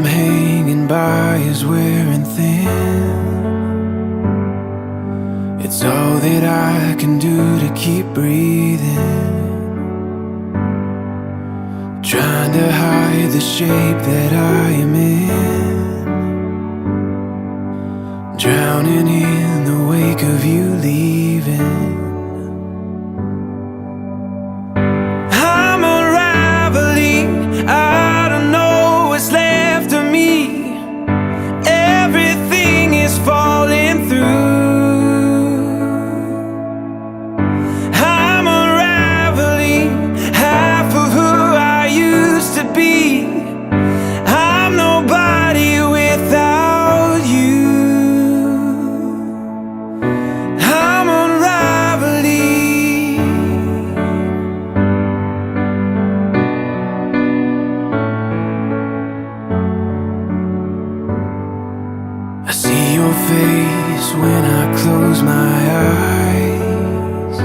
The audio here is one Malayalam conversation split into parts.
I'm hanging by is wearing thin. It's all that I can do to keep breathing, trying to hide the shape that I am in, drowning in the wake of you leaving. I'm unraveling, I don't know what's left of me. Everything is falling through. I see your face when I close my eyes.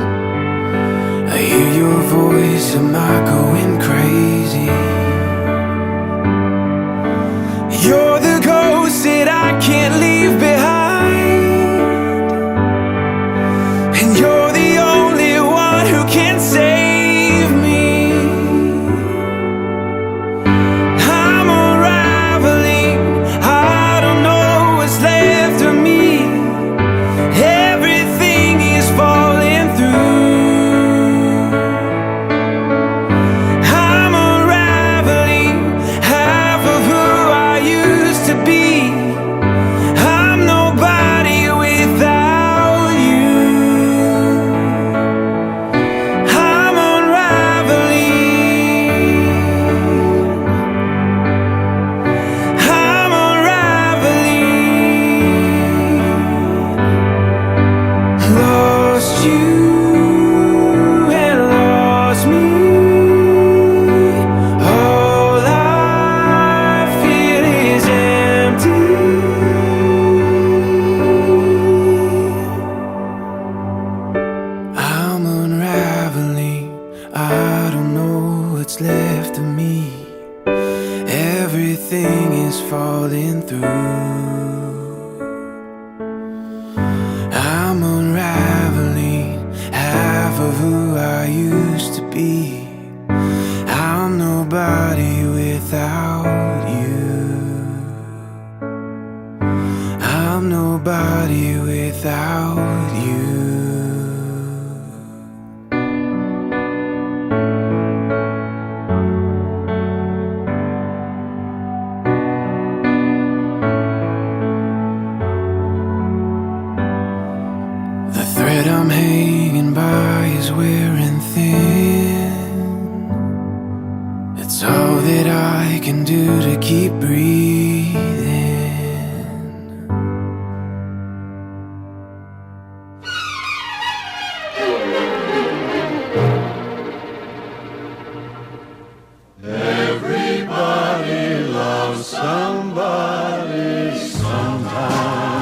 I hear your voice, am I going crazy? You're the ghost that I can't leave behind, and you're the only one who can save me. I'm unraveling, I don't know what's left of me. Everything is falling through. I'm unraveling, half of who I used to be. I'm nobody without you. I'm unraveling. I'm unraveling. Lost you and lost me. All I feel is empty. I'm unraveling, I don't know what's left of me. Everything is falling through. I'm unraveling, half of who I used to be. I'm nobody without you. I'm nobody without you. The thread I'm hanging by is wearing thin. It's all that I can do to keep breathing. Everybody loves somebody sometime.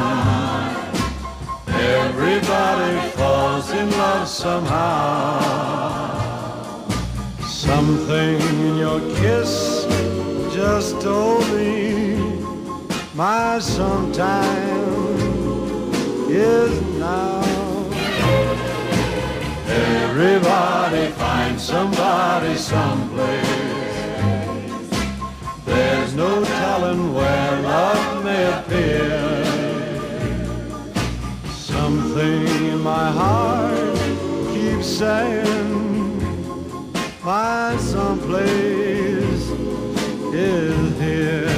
Everybody falls in love somehow. Something in your kiss just told me my sometime is now. Everybody finds somebody someplace. There's no telling where love may appear. Something in my heart keeps saying my someplace is here.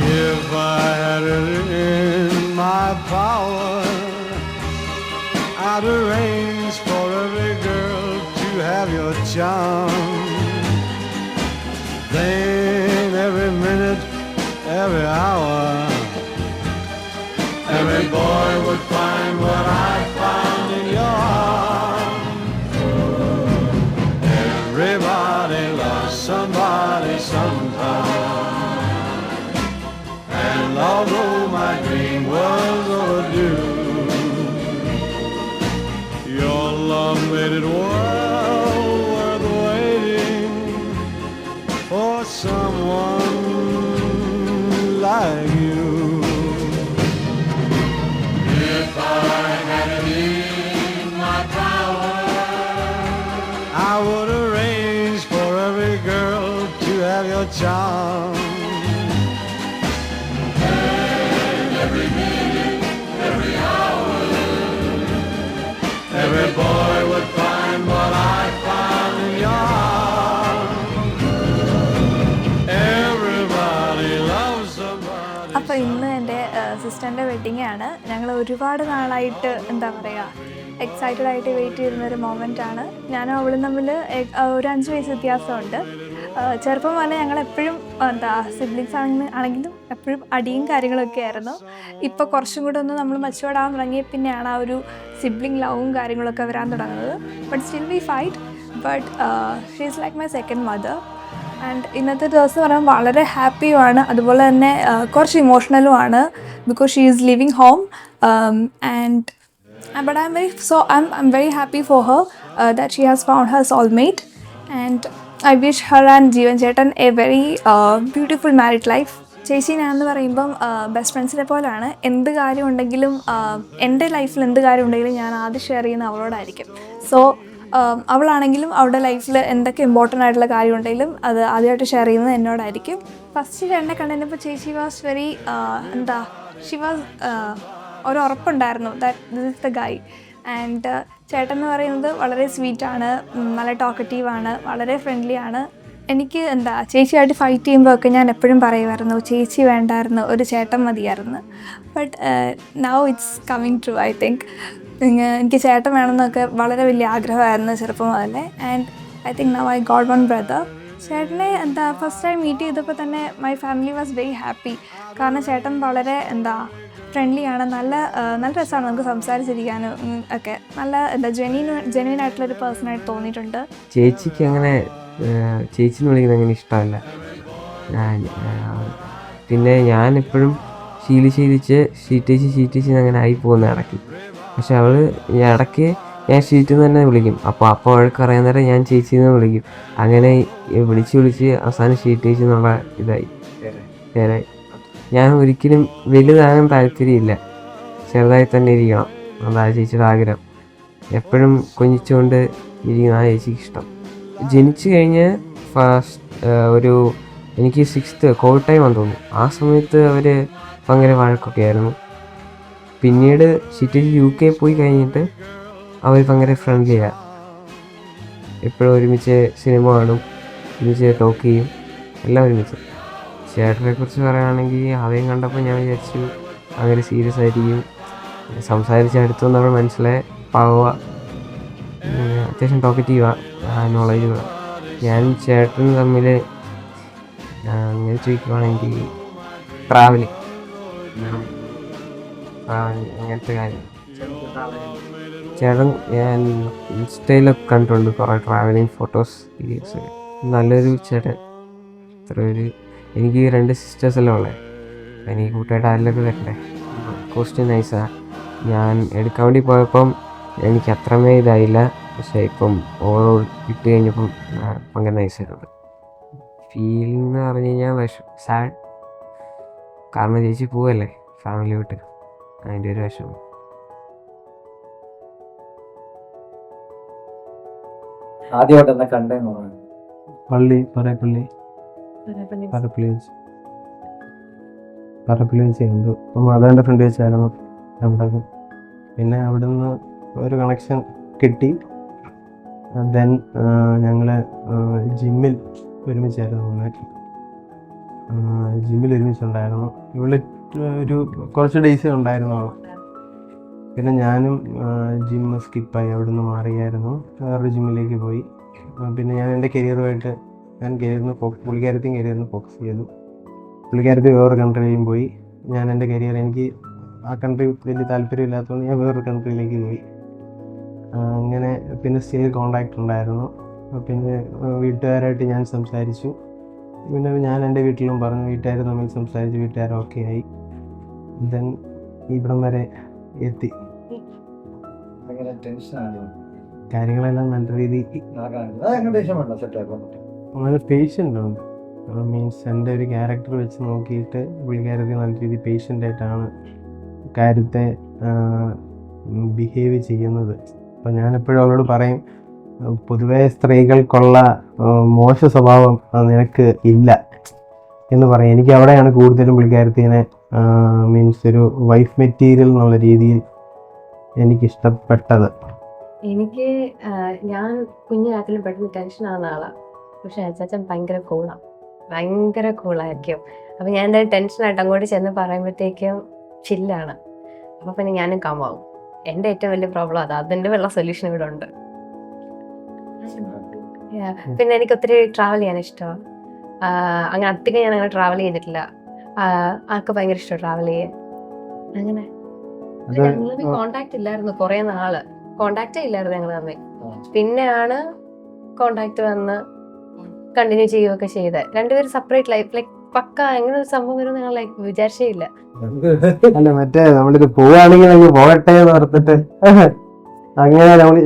If I had it in my power, I'd arrange for every girl to have your charm. Then every minute, every hour, every boy would find what I found in your arms. Everybody loves somebody sometime. And although my dream was overdue, your love made it well worth waiting for someone like you. If I had it in my power, I would arrange for every girl to have your charm. And every minute, every hour, every boy would find what I found in your arms. Everybody loves somebody. അപ്പോൾ ഇന്ന് എൻ്റെ സിസ്റ്ററിൻ്റെ വെഡ്ഡിങ് ആണ്. ഞങ്ങൾ ഒരുപാട് നാളായിട്ട് എന്താ പറയുക എക്സൈറ്റഡ് ആയിട്ട് വെയിറ്റ് ചെയ്യുന്നൊരു മൊമെൻ്റാണ്. ഞാനും അവളും തമ്മിൽ ഒരു 5 വയസ്സ് വ്യത്യാസമുണ്ട്. ചെറുപ്പം മുതലേ ഞങ്ങളെപ്പോഴും എന്താ സിബ്ലിങ്സ് ആണെങ്കിലും എപ്പോഴും അടിയും കാര്യങ്ങളൊക്കെ ആയിരുന്നു. ഇപ്പോൾ കുറച്ചും കൂടെ ഒന്ന് നമ്മൾ മച്ചുവേർഡ് ആവാൻ തുടങ്ങിയ പിന്നെയാണ് ആ ഒരു സിബ്ലിംഗ് ലവും കാര്യങ്ങളൊക്കെ വരാൻ തുടങ്ങുന്നത്. But still we fight, but she is like my second mother. And ഇന്നത്തെ ദിവസം പറയുമ്പോൾ വളരെ ഹാപ്പിയുമാണ്, അതുപോലെ തന്നെ കുറച്ച് ഇമോഷണലുമാണ്. Because she is leaving home and but I'm very happy for her that she has found her soulmate, and I wish her and Jeevan Chetan a very beautiful married life. ചേച്ചി ഞാൻ എന്ന് പറയുമ്പം ബെസ്റ്റ് ഫ്രണ്ട്സിനെ പോലെയാണ്. എന്ത് കാര്യം ഉണ്ടെങ്കിലും എൻ്റെ ലൈഫിൽ എന്ത് കാര്യം ഉണ്ടെങ്കിലും ഞാൻ ആദ്യം ഷെയർ ചെയ്യുന്ന അവളോടായിരിക്കും. സോ അവളാണെങ്കിലും അവളുടെ ലൈഫിൽ എന്തൊക്കെ ഇമ്പോർട്ടൻ്റ് ആയിട്ടുള്ള കാര്യം ഉണ്ടെങ്കിലും അത് ആദ്യമായിട്ട് ഷെയർ ചെയ്യുന്നത് എന്നോടായിരിക്കും. ഫസ്റ്റ് എന്നെ കണ്ടപ്പോൾ ചേച്ചി വാസ് വെരി ഷി വാസ് ഒരു ഉറപ്പുണ്ടായിരുന്നു that this is the guy. And ചേട്ടൻ എന്ന് പറയുന്നത് വളരെ സ്വീറ്റാണ്, നല്ല ടോക്കറ്റീവാണ്, വളരെ ഫ്രണ്ട്ലി ആണ്. എനിക്ക് ചേച്ചിയായിട്ട് ഫൈറ്റ് ചെയ്യുമ്പോഴൊക്കെ ഞാൻ എപ്പോഴും പറയുമായിരുന്നു ചേച്ചി വേണ്ടായിരുന്നു, ഒരു ചേട്ടൻ മതിയായിരുന്നു. But now it's coming true. I think എനിക്ക് ചേട്ടൻ വേണമെന്നൊക്കെ വളരെ വലിയ ആഗ്രഹമായിരുന്നു ചെറുപ്പം മുതലേ. And I think now I got one brother. ചേട്ടനെ ഫസ്റ്റ് ടൈം മീറ്റ് ചെയ്തപ്പോൾ തന്നെ my family was very happy. കാരണം ചേട്ടൻ വളരെ ഫ്രണ്ട്ലിയാണ്, നല്ല രസമാണ് നമുക്ക് സംസാരിച്ചിരിക്കാനും ഒക്കെ. നല്ല ജെന്യൂൻ ആയിട്ടുള്ളൊരു പേഴ്സണായിട്ട് തോന്നിയിട്ടുണ്ട്. ചേച്ചിക്ക് അങ്ങനെ ചേച്ചിന്ന് വിളിക്കുന്നത് അങ്ങനെ ഇഷ്ടമല്ല. പിന്നെ ഞാൻ എപ്പോഴും ശീലിച്ച് ഷീറ്റേച്ചി അങ്ങനെ ആയി പോകുന്ന ഇടയ്ക്ക്. പക്ഷെ ഇടയ്ക്ക് ഞാൻ ഷീറ്റിൽ നിന്ന് തന്നെ വിളിക്കും. അപ്പോൾ അവൾക്ക് അറിയാൻ നേരം ഞാൻ ചേച്ചിന്ന് വിളിക്കും. അങ്ങനെ വിളിച്ച് അവസാനം ഷീറ്റേച്ചി എന്നുള്ള ഇതായി പേരായി. ഞാൻ ഒരിക്കലും വലുതാകാൻ താല്പര്യമില്ല, ചെറുതായി തന്നെ ഇരിക്കണം. അതാ ചേച്ചിയുടെ ആഗ്രഹം. എപ്പോഴും കൊഞ്ചിച്ചുകൊണ്ട് ഇരിക്കുന്ന ആ ചേച്ചിക്ക് ഇഷ്ടം. ജനിച്ചു കഴിഞ്ഞ് എനിക്ക് 6th കോവിഡ് ടൈം ആണെന്ന് തോന്നുന്നു. ആ സമയത്ത് അവർ ഭയങ്കര വഴക്കൊക്കെ ആയിരുന്നു. പിന്നീട് ഷിറ്റേജ് UK പോയി കഴിഞ്ഞിട്ട് അവർ ഭയങ്കര ഫ്രണ്ട്ലിയാണ്. എപ്പോഴും ഒരുമിച്ച് സിനിമ കാണും, ഒരുമിച്ച് ടോക്ക് ചെയ്യും, എല്ലാം ഒരുമിച്ച്. ചേട്ടനെ കുറിച്ച് പറയുകയാണെങ്കിൽ ആദ്യം കണ്ടപ്പോൾ ഞാൻ വിചാരിച്ചു അങ്ങനെ സീരിയസ് ആയിരിക്കും. സംസാരിച്ച് അടുത്ത് നമ്മൾ മനസ്സിലായി പാവുക, അത്യാവശ്യം ടോക്കറ്റീവാണ്, നോളജ്. ഞാൻ ചേട്ടൻ തമ്മിൽ അങ്ങനെ ചോദിക്കുവാണെങ്കിൽ ട്രാവലിങ് അങ്ങനത്തെ കാര്യം. ചേട്ടൻ ഞാൻ ഇൻസ്റ്റയിലൊക്കെ കണ്ടിട്ടുണ്ട് കുറേ ട്രാവലിങ് ഫോട്ടോസ്, വീഡിയോസ്. നല്ലൊരു ചേട്ടൻ. എനിക്ക് 2 സിസ്റ്റേഴ്സെല്ലാം ഉള്ളത്. എനിക്ക് കൂട്ടായിട്ട് ആരിലൊക്കെ തരണ്ടേ. കോസ്റ്റ്യൂം നൈസാണ്. ഞാൻ എടുക്കാൻ വേണ്ടി പോയപ്പം എനിക്ക് അത്രമേ ഇതായില്ല. പക്ഷേ ഇപ്പം ഓവറോൾ ഇട്ട് കഴിഞ്ഞപ്പം ഭയങ്കര നൈസായിട്ടുണ്ട്. ഫീലിംഗ് എന്ന് പറഞ്ഞു കഴിഞ്ഞാൽ സാഡ്. കാരണം ചേച്ചി പോവല്ലേ ഫാമിലി വിട്ട്, അതിൻ്റെ ഒരു വിഷമം. ആദ്യമായിട്ട് എന്നെ കണ്ടെന്ന് പറഞ്ഞു പറപ്പിൽ വെച്ചുണ്ട്. അപ്പം അതെൻ്റെ ഫ്രണ്ട് വെച്ചായിരുന്നു രണ്ടാക്കും. പിന്നെ അവിടെ നിന്ന് ഒരു കണക്ഷൻ കിട്ടി. ദെൻ ഞങ്ങൾ ജിമ്മിൽ ഒരുമിച്ചായിരുന്നു. ജിമ്മിൽ ഒരുമിച്ചുണ്ടായിരുന്നു. ഇവിടെ ഒരു കുറച്ച് ഡേയ്സേ ഉണ്ടായിരുന്നുള്ളൂ. പിന്നെ ഞാനും ജിമ്മ് സ്കിപ്പായി, അവിടെ നിന്ന് മാറിയായിരുന്നു, വേറൊരു ജിമ്മിലേക്ക് പോയി. പിന്നെ ഞാൻ എൻ്റെ കരിയറുമായിട്ട് പുള്ളിക്കാരത്തെയും ഫോക്കസ് ചെയ്തു. പുള്ളിക്കാരത്തി വേറൊരു കൺട്രിയിലും പോയി. ഞാൻ എൻ്റെ കരിയർ, എനിക്ക് ആ കൺട്രി വലിയ താല്പര്യമില്ലാത്തതുകൊണ്ട് ഞാൻ വേറൊരു കൺട്രിയിലേക്ക് പോയി. അങ്ങനെ പിന്നെ സ്റ്റിൽ കോണ്ടാക്റ്റ് ഉണ്ടായിരുന്നു. പിന്നെ വീട്ടുകാരായിട്ട് ഞാൻ സംസാരിച്ചു. പിന്നെ ഞാൻ എൻ്റെ വീട്ടിലും പറഞ്ഞു, വീട്ടുകാർ തമ്മിൽ സംസാരിച്ച് വീട്ടുകാർ ഓക്കെ ആയി. ദെൻ ഇവിടം വരെ എത്തി. കാര്യങ്ങളെല്ലാം നല്ല രീതിയിൽ സെറ്റാക്കാൻ പേഷ്യൻ്റ് ഉണ്ട്. മീൻസ് എൻ്റെ ഒരു ക്യാരക്ടർ വെച്ച് നോക്കിയിട്ട് പുള്ളിക്കാരത്തി നല്ല രീതിയിൽ പേഷ്യൻ്റായിട്ടാണ് കാര്യത്തെ ബിഹേവ് ചെയ്യുന്നത്. അപ്പോൾ ഞാനെപ്പോഴും അവളോട് പറയും, പൊതുവേ സ്ത്രീകൾക്കുള്ള മോശ സ്വഭാവം നിനക്ക് ഇല്ല എന്ന് പറയും. എനിക്ക് അവിടെയാണ് കൂടുതലും പുള്ളിക്കാരത്തിനെ മീൻസ് ഒരു വൈഫ് മെറ്റീരിയൽ എന്നുള്ള രീതിയിൽ എനിക്കിഷ്ടപ്പെട്ടത്. എനിക്ക് ഞാൻ കുഞ്ഞിനാട്ടിലും പെട്ടെന്ന് ടെൻഷൻ ആവുന്ന ആളാണ്. പക്ഷെ അച്ചാച്ചൻ ഭയങ്കര കൂളായിരിക്കും. അപ്പം ഞാൻ എന്തായാലും ടെൻഷനായിട്ട് അങ്ങോട്ട് ചെന്ന് പറയുമ്പോഴത്തേക്കും ചില്ലാണ്. അപ്പം പിന്നെ ഞാനും കാമാവും. എൻ്റെ ഏറ്റവും വലിയ പ്രോബ്ലം അതിൻ്റെ വെള്ള സൊല്യൂഷൻ ഇവിടെ ഉണ്ട്. പിന്നെ എനിക്ക് ഒത്തിരി ട്രാവൽ ചെയ്യാൻ ഇഷ്ടമാണ്. അങ്ങനെ അധികം ഞാൻ അങ്ങനെ ട്രാവൽ ചെയ്തിട്ടില്ല. ആൾക്ക് ഭയങ്കര ഇഷ്ടമാണ് ട്രാവൽ ചെയ്യാൻ. അങ്ങനെ ഞങ്ങൾ കോണ്ടാക്ട് ഇല്ലായിരുന്നു കുറേ നാള്. കോണ്ടാക്റ്റേ ഇല്ലായിരുന്നു ഞങ്ങൾ തമ്മിൽ. പിന്നെയാണ് കോണ്ടാക്ട് വന്ന് കണ്ടിന്യൂ ചെയ്യുകയൊക്കെ ചെയ്തത്. രണ്ടുപേരും സെപ്പറേറ്റ് ലൈഫ് ലൈക്ക് പക്ക എങ്ങനെ ഒരു സംഭവം വരും ഞങ്ങൾ ലൈക്ക് വിചാരിച്ചേ ഇല്ല. അല്ല മറ്റേ നമ്മളിത് പോവാണെങ്കിൽ അങ്ങ് പോകട്ടെ എന്ന് ഓർത്തിട്ട് അങ്ങനെ നമ്മൾ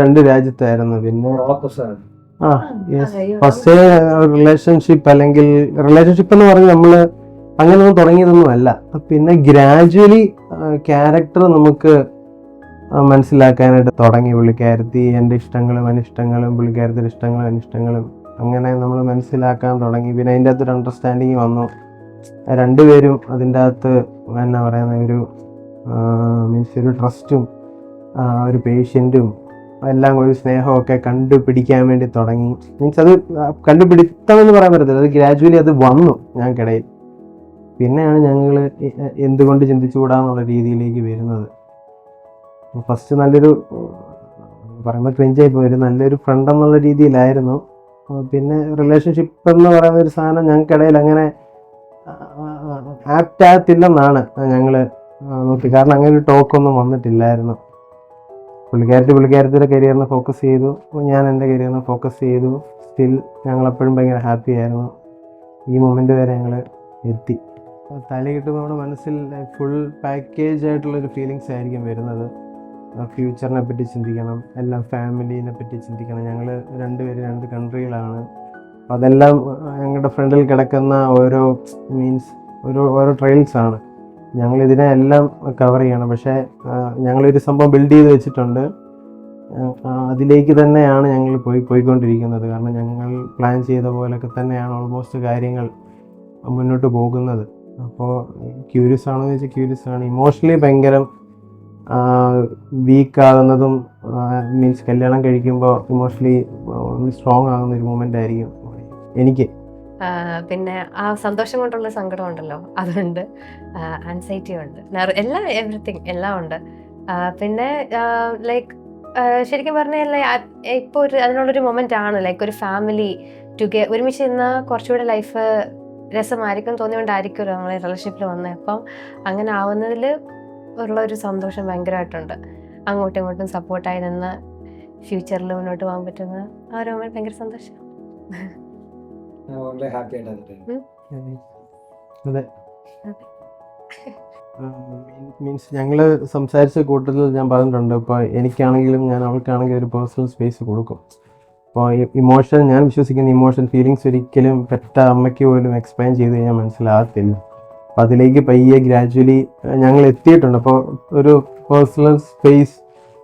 രണ്ട് രാജ്യത്തായിരുന്നു. പിന്നെ ഫസ്റ്റ് റിലേഷൻഷിപ്പ് അല്ലെങ്കിൽ റിലേഷൻഷിപ്പ് എന്ന് പറഞ്ഞ് നമ്മള് അങ്ങനെയൊന്നും തുടങ്ങിയതൊന്നും അല്ല. പിന്നെ ഗ്രാജുവലി ക്യാരക്ടർ നമുക്ക് മനസ്സിലാക്കാനായിട്ട് തുടങ്ങി. പുള്ളിക്കാരത്തി എൻ്റെ ഇഷ്ടങ്ങളും അനിഷ്ടങ്ങളും, പുള്ളിക്കാരത്തിൻ്റെ ഇഷ്ടങ്ങളും അനിഷ്ടങ്ങളും അങ്ങനെ നമ്മൾ മനസ്സിലാക്കാൻ തുടങ്ങി. പിന്നെ അതിൻ്റെ അകത്തൊരു അണ്ടർസ്റ്റാൻഡിങ് വന്നു. രണ്ടുപേരും അതിൻ്റെ അകത്ത് എന്നാ പറയുന്ന ഒരു മീൻസ് ഒരു ട്രസ്റ്റും ഒരു പേഷ്യൻറ്റും എല്ലാം ഒരു സ്നേഹമൊക്കെ കണ്ടുപിടിക്കാൻ വേണ്ടി തുടങ്ങി. മീൻസ് അത് കണ്ടുപിടുത്തമെന്ന് പറയാൻ പറ്റത്തില്ല, അത് ഗ്രാജുവലി അത് വന്നു ഞങ്ങൾക്കിടയിൽ. പിന്നെയാണ് ഞങ്ങൾ എന്തുകൊണ്ട് ചിന്തിച്ചുകൂടാന്നുള്ള രീതിയിലേക്ക് വരുന്നത്. ഫസ്റ്റ് നല്ലൊരു പറയുമ്പോൾ ക്രിഞ്ചായി പോയി, നല്ലൊരു ഫ്രണ്ട് എന്നുള്ള രീതിയിലായിരുന്നു. പിന്നെ റിലേഷൻഷിപ്പ് എന്ന് പറയുന്ന ഒരു സാധനം ഞങ്ങൾക്കിടയിൽ അങ്ങനെ ആപ്റ്റ് ആകത്തില്ലെന്നാണ് ഞങ്ങൾ നോക്കി. കാരണം അങ്ങനെ ഒരു ടോക്കൊന്നും വന്നിട്ടില്ലായിരുന്നു. പുള്ളിക്കാരത്തിയുടെ കരിയറിനെ ഫോക്കസ് ചെയ്തു, ഞാൻ എൻ്റെ കരിയറിനെ ഫോക്കസ് ചെയ്തു. സ്റ്റിൽ ഞങ്ങളെപ്പോഴും ഭയങ്കര ഹാപ്പി ആയിരുന്നു. ഈ മൊമെൻ്റ് വരെ ഞങ്ങൾ എത്തി. തല കിട്ടുമ്പോൾ നമ്മുടെ മനസ്സിൽ ഫുൾ പാക്കേജ് ആയിട്ടുള്ളൊരു ഫീലിങ്സ് ആയിരിക്കും വരുന്നത്. ഫ്യൂച്ചറിനെ പറ്റി ചിന്തിക്കണം, എല്ലാം ഫാമിലീനെ പറ്റി ചിന്തിക്കണം. ഞങ്ങൾ രണ്ടുപേരും 2 കൺട്രിയിലാണ്. അതെല്ലാം ഞങ്ങളുടെ ഫ്രണ്ടിൽ കിടക്കുന്ന ഓരോ മീൻസ് ഓരോ ട്രയൽസാണ്. ഞങ്ങളിതിനെ എല്ലാം കവർ ചെയ്യണം. പക്ഷേ ഞങ്ങളൊരു സംഭവം ബിൽഡ് ചെയ്ത് വെച്ചിട്ടുണ്ട്. അതിലേക്ക് തന്നെയാണ് ഞങ്ങൾ പോയിക്കൊണ്ടിരിക്കുന്നത്. കാരണം ഞങ്ങൾ പ്ലാൻ ചെയ്ത പോലൊക്കെ തന്നെയാണ് ഓൾമോസ്റ്റ് കാര്യങ്ങൾ മുന്നോട്ട് പോകുന്നത്. അപ്പോൾ ക്യൂരിയസ് ആണെന്ന് വെച്ചാൽ ക്യൂരിയസ് ആണ്. ഇമോഷണലി ഭയങ്കര വീക്കാകുന്നതും മീൻസ് കല്യാണം കഴിക്കുമ്പോൾ ഇമോഷണലി സ്ട്രോങ് ആകുന്ന ഒരു മൂമെൻ്റ് ആയിരിക്കും എനിക്ക്. പിന്നെ ആ സന്തോഷം കൊണ്ടുള്ള സങ്കടം ഉണ്ടല്ലോ, അതുണ്ട്. ആൻസൈറ്റി ഉണ്ട്, എവറിത്തിങ് എല്ലാം ഉണ്ട്. പിന്നെ ലൈക്ക് ശരിക്കും പറഞ്ഞാൽ ഇപ്പോൾ അതിനുള്ളൊരു മൊമെൻ്റ് ആണ്. ലൈക്ക് ഒരു ഫാമിലി ഒരുമിച്ച് നിന്നാൽ കുറച്ചുകൂടെ ലൈഫ് രസമായിരിക്കും തോന്നിയോണ്ടായിരിക്കുമല്ലോ നമ്മൾ റിലേഷൻഷിപ്പിൽ വന്നത്. അപ്പം അങ്ങനെ ആവുന്നതിൽ ഉള്ള ഒരു സന്തോഷം ഭയങ്കരമായിട്ടുണ്ട്. അങ്ങോട്ടും ഇങ്ങോട്ടും സപ്പോർട്ടായി നിന്ന് ഫ്യൂച്ചറിൽ മുന്നോട്ട് പോകാൻ പറ്റുന്ന ആ ഒരു മൊമെന്റ് ഭയങ്കര സന്തോഷം. അതെ, മീൻസ് ഞങ്ങൾ സംസാരിച്ച കൂട്ടത്തിൽ ഞാൻ പറഞ്ഞിട്ടുണ്ട്, ഇപ്പോൾ എനിക്കാണെങ്കിലും ഞാൻ അവൾക്കാണെങ്കിലും ഒരു പേഴ്സണൽ സ്പേസ് കൊടുക്കും. അപ്പോൾ ഇമോഷൻ, ഞാൻ വിശ്വസിക്കുന്ന ഇമോഷൻ ഫീലിങ്സ് ഒരിക്കലും പെറ്റ അമ്മയ്ക്ക് പോലും എക്സ്പ്ലെയിൻ ചെയ്ത് കഴിഞ്ഞാൽ മനസ്സിലാകത്തില്ല. അപ്പോൾ അതിലേക്ക് പയ്യെ ഗ്രാജുവലി ഞങ്ങൾ എത്തിയിട്ടുണ്ട്. അപ്പോൾ ഒരു പേഴ്സണൽ സ്പേസ്,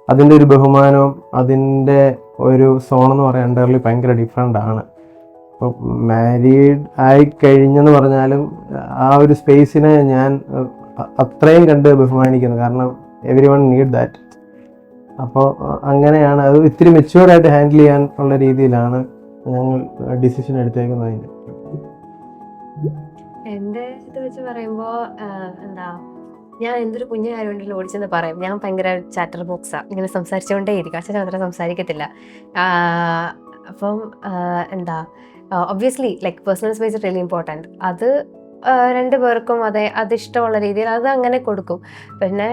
അതിൻ്റെ ഒരു ബഹുമാനവും അതിൻ്റെ ഒരു സോണെന്ന് പറയാൻ എൻ്റയർലി ഭയങ്കര ഡിഫറെൻ്റ് ആണ്. അപ്പോൾ മാരീഡ് ആയി കഴിഞ്ഞെന്ന് പറഞ്ഞാലും ആ ഒരു സ്പേസിനെ ഞാൻ അത്രയും കണ്ട് ബഹുമാനിക്കുന്നു. കാരണം എവരി വൺ നീഡ് ദാറ്റ്. അപ്പോൾ അങ്ങനെയാണ് അത് ഇത്തിരി മെച്യൂർഡായിട്ട് ഹാൻഡിൽ ചെയ്യാൻ ഉള്ള രീതിയിലാണ് ഞങ്ങൾ ഡിസിഷൻ എടുത്തേക്കുന്നത്. എൻ്റെ ഇത് വെച്ച് പറയുമ്പോൾ ഞാൻ എന്തൊരു കുഞ്ഞു കാര്യം ഉണ്ടല്ലോ ഓടിച്ചെന്ന് പറയും. ഞാൻ ഭയങ്കര ചാറ്റർ ബോക്സാണ്, ഇങ്ങനെ സംസാരിച്ചുകൊണ്ടേ ഇരിക്കും. അച്ഛൻ അത്ര സംസാരിക്കത്തില്ല. അപ്പം obviously like personal space really important. അത് രണ്ടു പേർക്കും അതിഷ്ടമുള്ള രീതിയിൽ അത് അങ്ങനെ കൊടുക്കും. പിന്നെ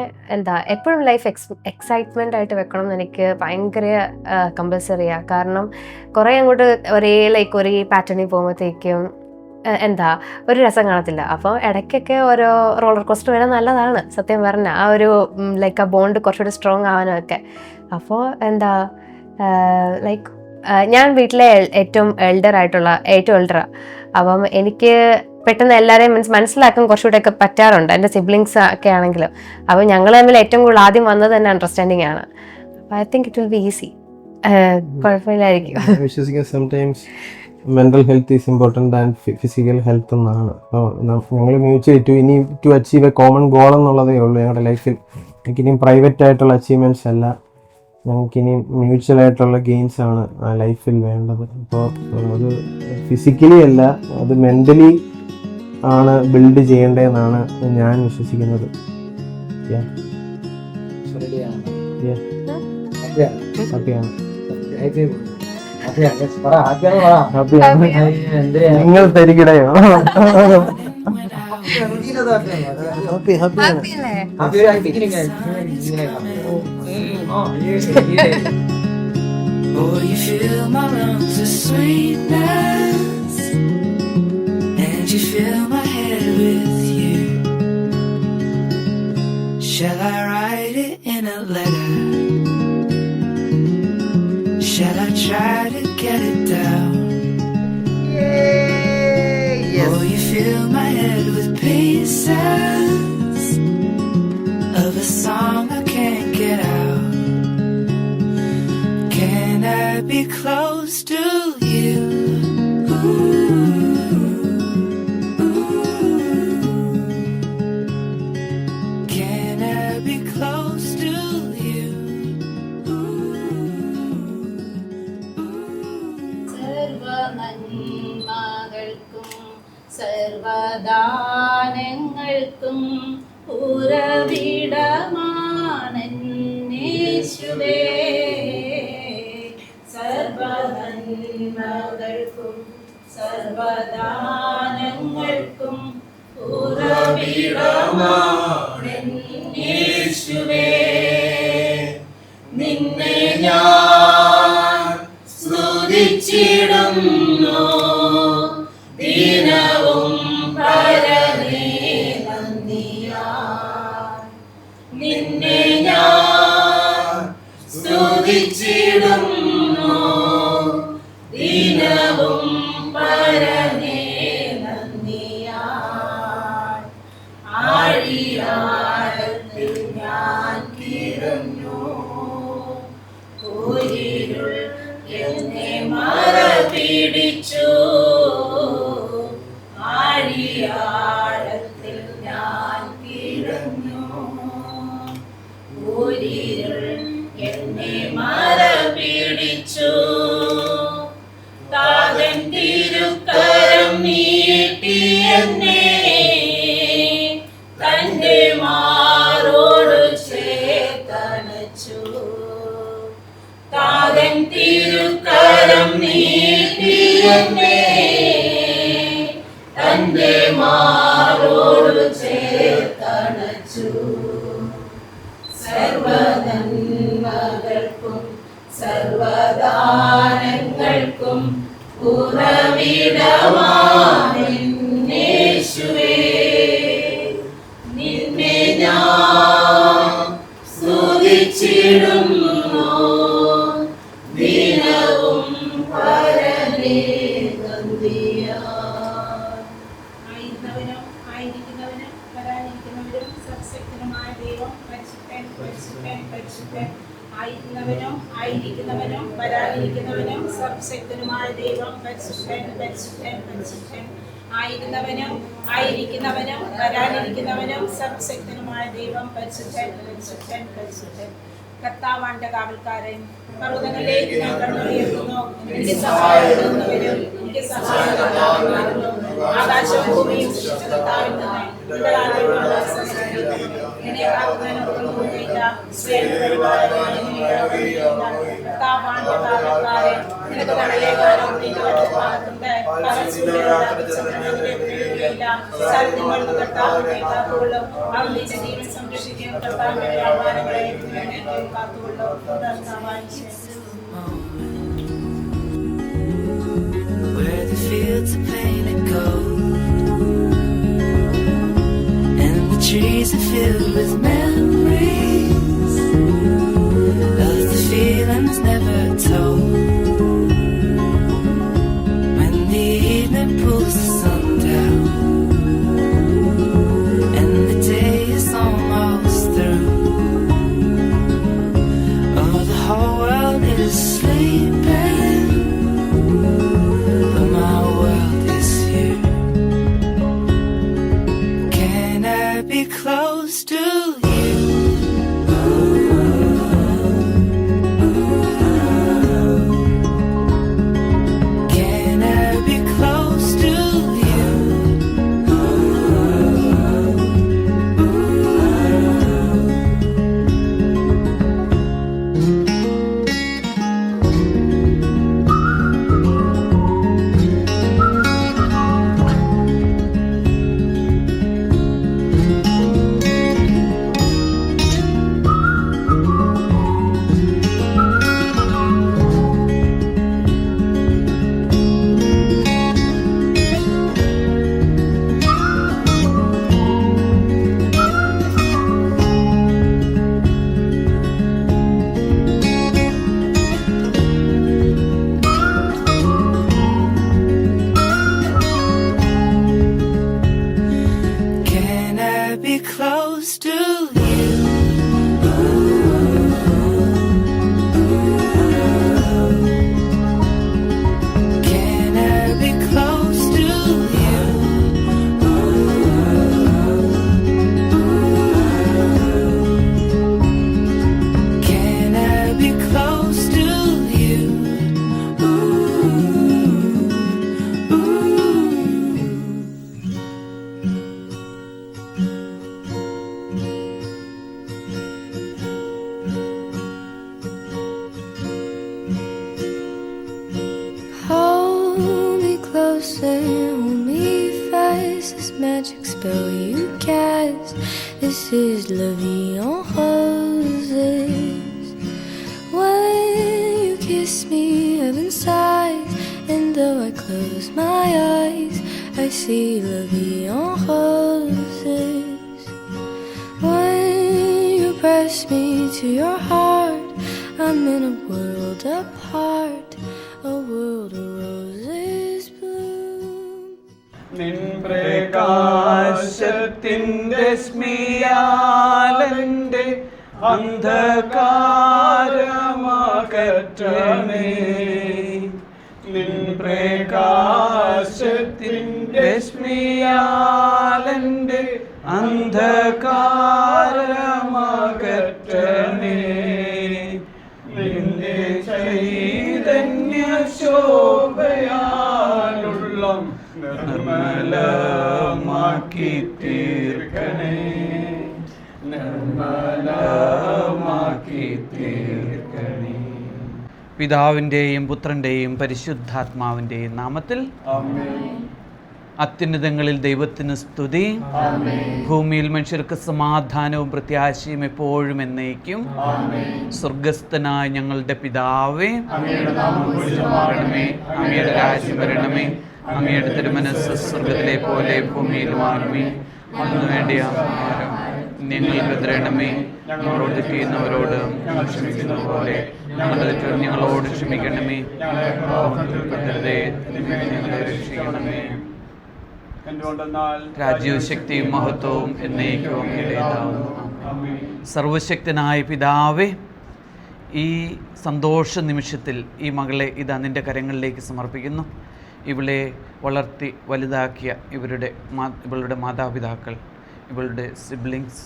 എപ്പോഴും ലൈഫ് എക്സൈറ്റ്മെൻ്റ് ആയിട്ട് വെക്കണം എന്ന് എനിക്ക് ഭയങ്കര കമ്പൽസറിയാണ്. കാരണം കുറേ അങ്ങോട്ട് ഒരേ പാറ്റേണിൽ പോകുമ്പോഴത്തേക്കും ഒരു രസം കാണത്തില്ല. അപ്പോൾ ഇടയ്ക്കൊക്കെ ഓരോ റോളർ കോസ്റ്റർ വരാൻ നല്ലതാണ് സത്യം പറഞ്ഞാൽ. ആ ഒരു ആ ബോണ്ട് കുറച്ചുകൂടി സ്ട്രോങ് ആവാനും ഒക്കെ. അപ്പോൾ ഞാൻ വീട്ടിലെ ഏറ്റവും എൽഡറാണ്. അപ്പം എനിക്ക് പെട്ടെന്ന് എല്ലാവരെയും മനസ്സിലാക്കാൻ കുറച്ചുകൂടെയൊക്കെ പറ്റാറുണ്ട്, എൻ്റെ സിബ്ലിങ്സ് ഒക്കെ ആണെങ്കിലും. അപ്പോൾ ഞങ്ങൾ തമ്മിൽ ഏറ്റവും കൂടുതൽ ആദ്യം വന്നത് തന്നെ അണ്ടർസ്റ്റാൻഡിങ് ആണ്. അപ്പോൾ I think it will be easy. കുഴപ്പമില്ലായിരിക്കും. വിശ്വസിക്കാൻ sometimes mental health is important than physical health എന്നാണ്. അപ്പോൾ ഞങ്ങൾ mutually to achieve a common goal എന്നുള്ളതേ ഉള്ളൂ ഞങ്ങളുടെ ലൈഫിൽ. എനിക്കിനിയും പ്രൈവറ്റ് ആയിട്ടുള്ള അച്ചീവ്മെൻറ്റ്സ് അല്ല, ഞങ്ങൾക്കിനി മ്യൂച്വൽ ആയിട്ടുള്ള ഗെയിൻസ് ആണ് ലൈഫിൽ വേണ്ടത്. അപ്പോൾ അത് ഫിസിക്കലി അല്ല, അത് മെൻ്റലി ആണ് ബിൽഡ് ചെയ്യേണ്ടതെന്നാണ് ഞാൻ വിശ്വസിക്കുന്നത്. നിങ്ങൾ തരികിടയോ? Oh, you fill my lungs with sweetness, and you fill my head with you. Shall I write it in a letter? Shall I try to get it down? Yes. Oh, you fill my head with pieces of a song I can't get out. Can I be close to you? Ooh, ooh. Can I be close to you? സർവനന്മകൾക്കും സർവദാനങ്ങൾക്കും ഉറവിടമാണെന്നേശുവേ. സർവനന്മകൾക്കും സർവദാനങ്ങൾക്കും ഉറവിടമാണെന്നേശുവേ. നിന്നെ ഞാൻ സ്തുതിച്ചിടുന്നു ദിനവും പരമേ നന്ദിയാൽ. നിന്നെ ഞാൻ സ്തുതിച്ചിടുന്നു ദിനവും പരമേ നന്ദിയാൽ. ആഴിയാഴത്തിൽ ഞാൻ കിടന്നു, ഇരുൾ എന്നെ മറപിടിച്ചു. ആഴിയാഴത്തിൽ ഞാൻ കിടന്നു, ഇരുൾ എന്നെ മറപിടിച്ചു. താതൻ തിരുക്കരം നീട്ടി എന്നെ തന്റെ മാറോട് ചേർത്തണച്ചു. താതൻ തിരുക്കരം നീട്ടി എന്നെ തന്റെ മാറോട് ചേർത്തണച്ചു. സർവനന്മകൾക്കും സർവദാനങ്ങൾക്കും ഉറവിടമാണെന്നേശുവേ. നിന്നെ ഞാൻ സ്തുതിച്ചിടുന്നു ദിനവും പരമേ നന്ദിയാൽ. ആയിരുന്നവനും ആയിരിക്കുന്നവനും വരാനിരിക്കുന്നവരും സർവശക്തനുമായ ദൈവം പരിശുദ്ധൻ പരിശുദ്ധൻ പരിശുദ്ധൻ. ആയിരുന്നവനും ആയിരിക്കുന്നവനും വരാനിരിക്കുന്നവനും സർവശക്തനുമായ ദൈവം പരിശുദ്ധൻ പരിശുദ്ധൻ പരിശുദ്ധൻ. ആയിരുന്നവനും ആയിരിക്കുന്നവനും വരാനിരിക്കുന്നവനും സർവശക്തനുമായ ദൈവം പരിശുദ്ധൻ പരിശുദ്ധൻ പരിശുദ്ധൻ. കർത്താവാന്റെ കാവൽക്കാരൻ, പർവ്വതങ്ങളിലേക്ക് ഞാൻ കണ്ണുയർത്തുന്നു, എനിക്ക് സഹായം വരും. എനിക്ക് സഹായം ആകാശവും ഭൂമിയും സൃഷ്ടിച്ച കർത്താവിൽ നിന്ന് എന്നെ കാക്കുന്നതിനൊന്നുമില്ല. കർത്താവാന്റെ കാവൽക്കാരൻ, നിനക്ക് തടയേക്കാനോ ഭാഗത്തുണ്ട്. സാധ്യതകൾ കർത്താവിനെ കാത്തുകൊള്ളും. അവൻ നിന്റെ ജീവൻ സംരക്ഷിക്കും. കർത്താവിന്റെ വ്യാപാരങ്ങളെ കാത്തുകൊള്ളും. Where the fields are painted gold and the trees are filled with memories of the feelings never told. When the evening pulls be close to you? Can I be close to you? Can I be close to you? Hold me closer, hold me fast. This magic spell you cast. This is La Vie en Roses. When you kiss me, heaven sighs, and though I close my eyes, I see La Vie en Roses. When you press me to your heart, I'm in a world apart, a world of roses bloom. നിൻ പ്രകാശത്തിൻ്റെ സ്മിയാലെൻ്റെ അന്ധകാരമാകറ്റണേ. നിൻ പ്രകാശത്തിൻ്റെ സ്മിയാലെൻ്റെ അന്ധകാരമാകറ്റണേ. നിന്റെ ചൈതന്യ ശോഭയാലുള്ള നിർമ്മലമാക്കി തീർക്കണേ, നിർമ്മലമാക്കി തീർക്കണേ. പിതാവിൻ്റെയും പുത്രൻ്റെയും പരിശുദ്ധാത്മാവിൻ്റെയും നാമത്തിൽ അത്യുന്നതങ്ങളിൽ ദൈവത്തിന് സ്തുതി. ഭൂമിയിൽ മനുഷ്യർക്ക് സമാധാനവും പ്രത്യാശയും എപ്പോഴും എന്നേക്കും. സ്വർഗസ്ഥനായ ഞങ്ങളുടെ പിതാവേ, അങ്ങയുടെ നാമം പൂജിതമാകണമേ, അങ്ങയുടെ രാജ്യം വരണമേ, അങ്ങയുടെ തിരുമനസ്സ് സ്വർഗത്തിലെ പോലെ ഭൂമിയിലുമാകണമേ. അന്നു വേണ്ടിയ ആഹാരം ഞങ്ങൾക്ക് തരണമേ, ഞങ്ങളോട് ചെയ്യുന്നവരോട് ഞങ്ങൾ ക്ഷമിക്കുന്നത് പോലെ ഞങ്ങളുടെ തെറ്റുകൾ ഞങ്ങളോട് ക്ഷമിക്കണമേ, ഞങ്ങളെ രക്ഷിക്കണമേ. രാജ്യവും ശക്തിയും മഹത്വവും എന്നേക്കും അങ്ങയുടേതാകുന്നു. സർവശക്തനായ പിതാവേ, ഈ സന്തോഷ നിമിഷത്തിൽ ഈ മകളെ ഇതാ നിൻ്റെ കരങ്ങളിലേക്ക് സമർപ്പിക്കുന്നു. ഇവളെ വളർത്തി വലുതാക്കിയ ഇവളുടെ മാതാപിതാക്കൾ, ഇവളുടെ സിബ്ലിങ്സ്,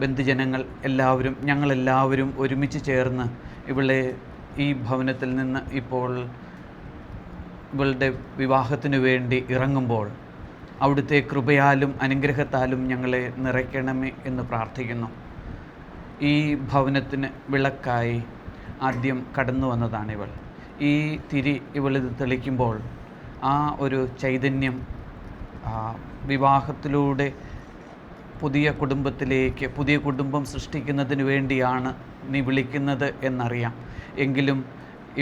ബന്ധുജനങ്ങൾ എല്ലാവരും, ഞങ്ങളെല്ലാവരും ഒരുമിച്ച് ചേർന്ന് ഇവളെ ഈ ഭവനത്തിൽ നിന്ന് ഇപ്പോൾ ഇവളുടെ വിവാഹത്തിനു വേണ്ടി ഇറങ്ങുമ്പോൾ അവിടുത്തെ കൃപയാലും അനുഗ്രഹത്താലും ഞങ്ങളെ നിറയ്ക്കണമേ എന്ന് പ്രാർത്ഥിക്കുന്നു. ഈ ഭവനത്തിന് വിളക്കായി ആദ്യം കടന്നു വന്നതാണ് ഇവൾ. ഈ തിരി ഇവളിത് തെളിക്കുമ്പോൾ ആ ഒരു ചൈതന്യം വിവാഹത്തിലൂടെ പുതിയ കുടുംബത്തിലേക്ക്, പുതിയ കുടുംബം സൃഷ്ടിക്കുന്നതിന് വേണ്ടിയാണ് നീ വിളിക്കുന്നത് എന്നറിയാം. എങ്കിലും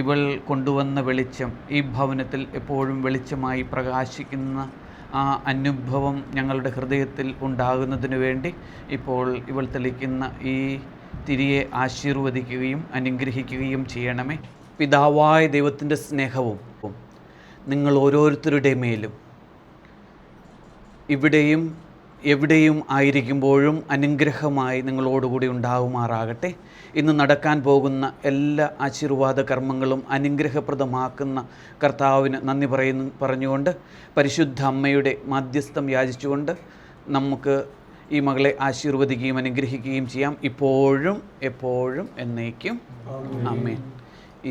ഇവൾ കൊണ്ടുവന്ന വെളിച്ചം ഈ ഭവനത്തിൽ എപ്പോഴും വെളിച്ചമായി പ്രകാശിക്കുന്ന ആ അനുഭവം ഞങ്ങളുടെ ഹൃദയത്തിൽ ഉണ്ടാകുന്നതിന് വേണ്ടി ഇപ്പോൾ ഇവൾ തെളിക്കുന്ന ഈ തിരിയെ ആശീർവദിക്കുകയും അനുഗ്രഹിക്കുകയും ചെയ്യണമേ. പിതാവായ ദൈവത്തിൻ്റെ സ്നേഹവും നിങ്ങൾ ഓരോരുത്തരുടെ മേലും ഇവിടെയും എവിടെയും ആയിരിക്കുമ്പോഴും അനുഗ്രഹമായി നിങ്ങളോടുകൂടി ഉണ്ടാകുമാറാകട്ടെ. ഇന്ന് നടക്കാൻ പോകുന്ന എല്ലാ ആശീർവാദ കർമ്മങ്ങളും അനുഗ്രഹപ്രദമാക്കുന്ന കർത്താവിന് നന്ദി പറഞ്ഞുകൊണ്ട് പരിശുദ്ധ അമ്മയുടെ മാധ്യസ്ഥം യാചിച്ചുകൊണ്ട് നമുക്ക് ഈ മകളെ ആശീർവദിക്കുകയും അനുഗ്രഹിക്കുകയും ചെയ്യാം, ഇപ്പോഴും എപ്പോഴും എന്നേക്കും. ആമേൻ.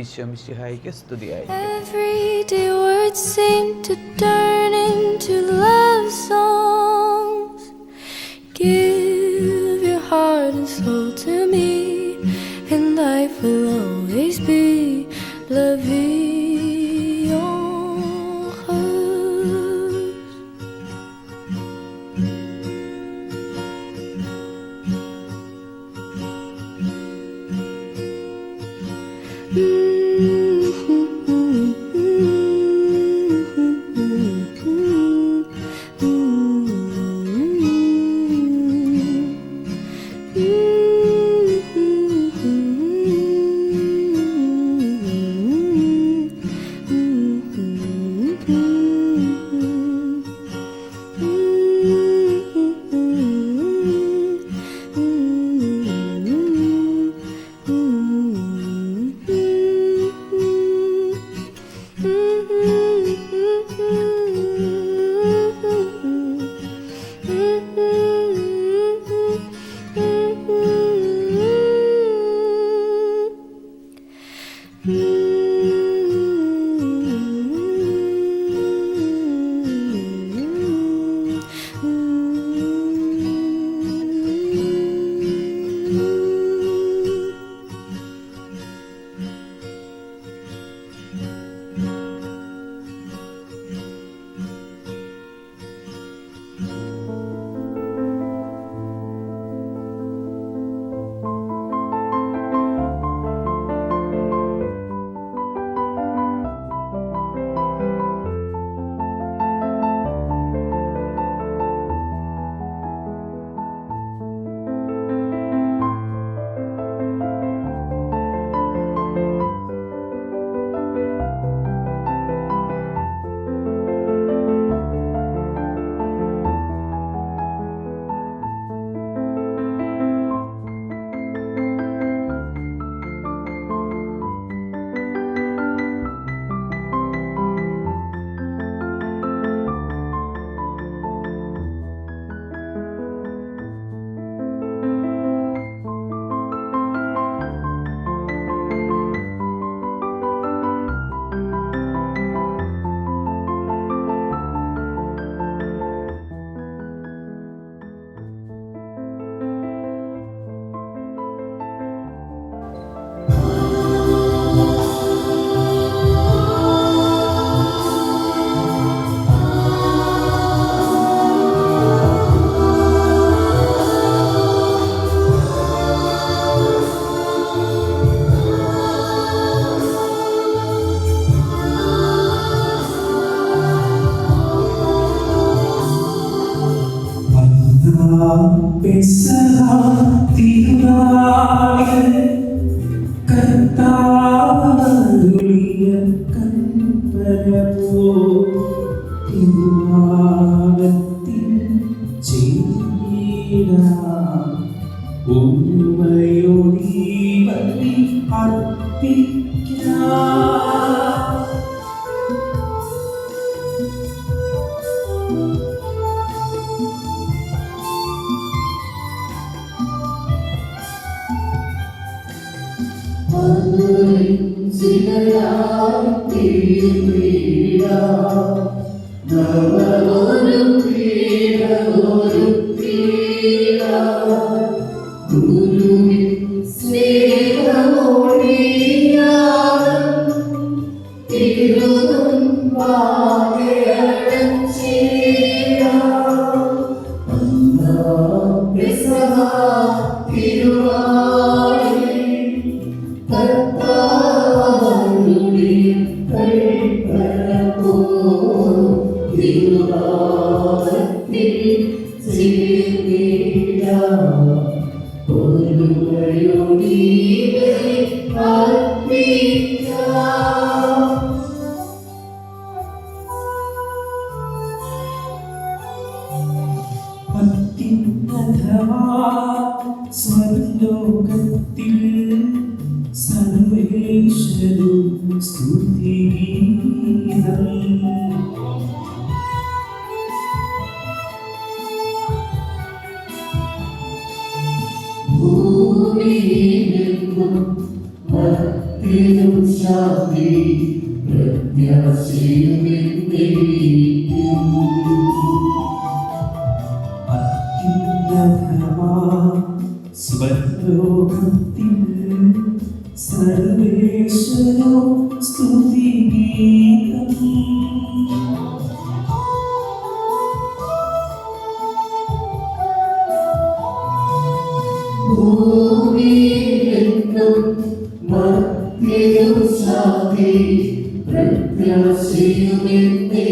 ഈശോ മിശിഹായിക്ക് സ്തുതിയായിരിക്കട്ടെ. Everyday words seem to turn into love songs. Give your heart and soul to me, and life will always be la vie en rose. സ്വർലോകത്തിൽ സർവേശ്വരും സ്തുതിഗീതം. ഭൂമിയിലെങ്ങും ഭക്തിയും ശാന്തി പ്രത്യാശയും എന്നേക്കും. സ്വർലോകത്തിൽ സർവേശ്വരോ സ്തുതിഗീതം. ഭൂമിയിലെങ്ങും മർത്യനും ശാന്തി പ്രത്യാശയും എന്നേക്കും.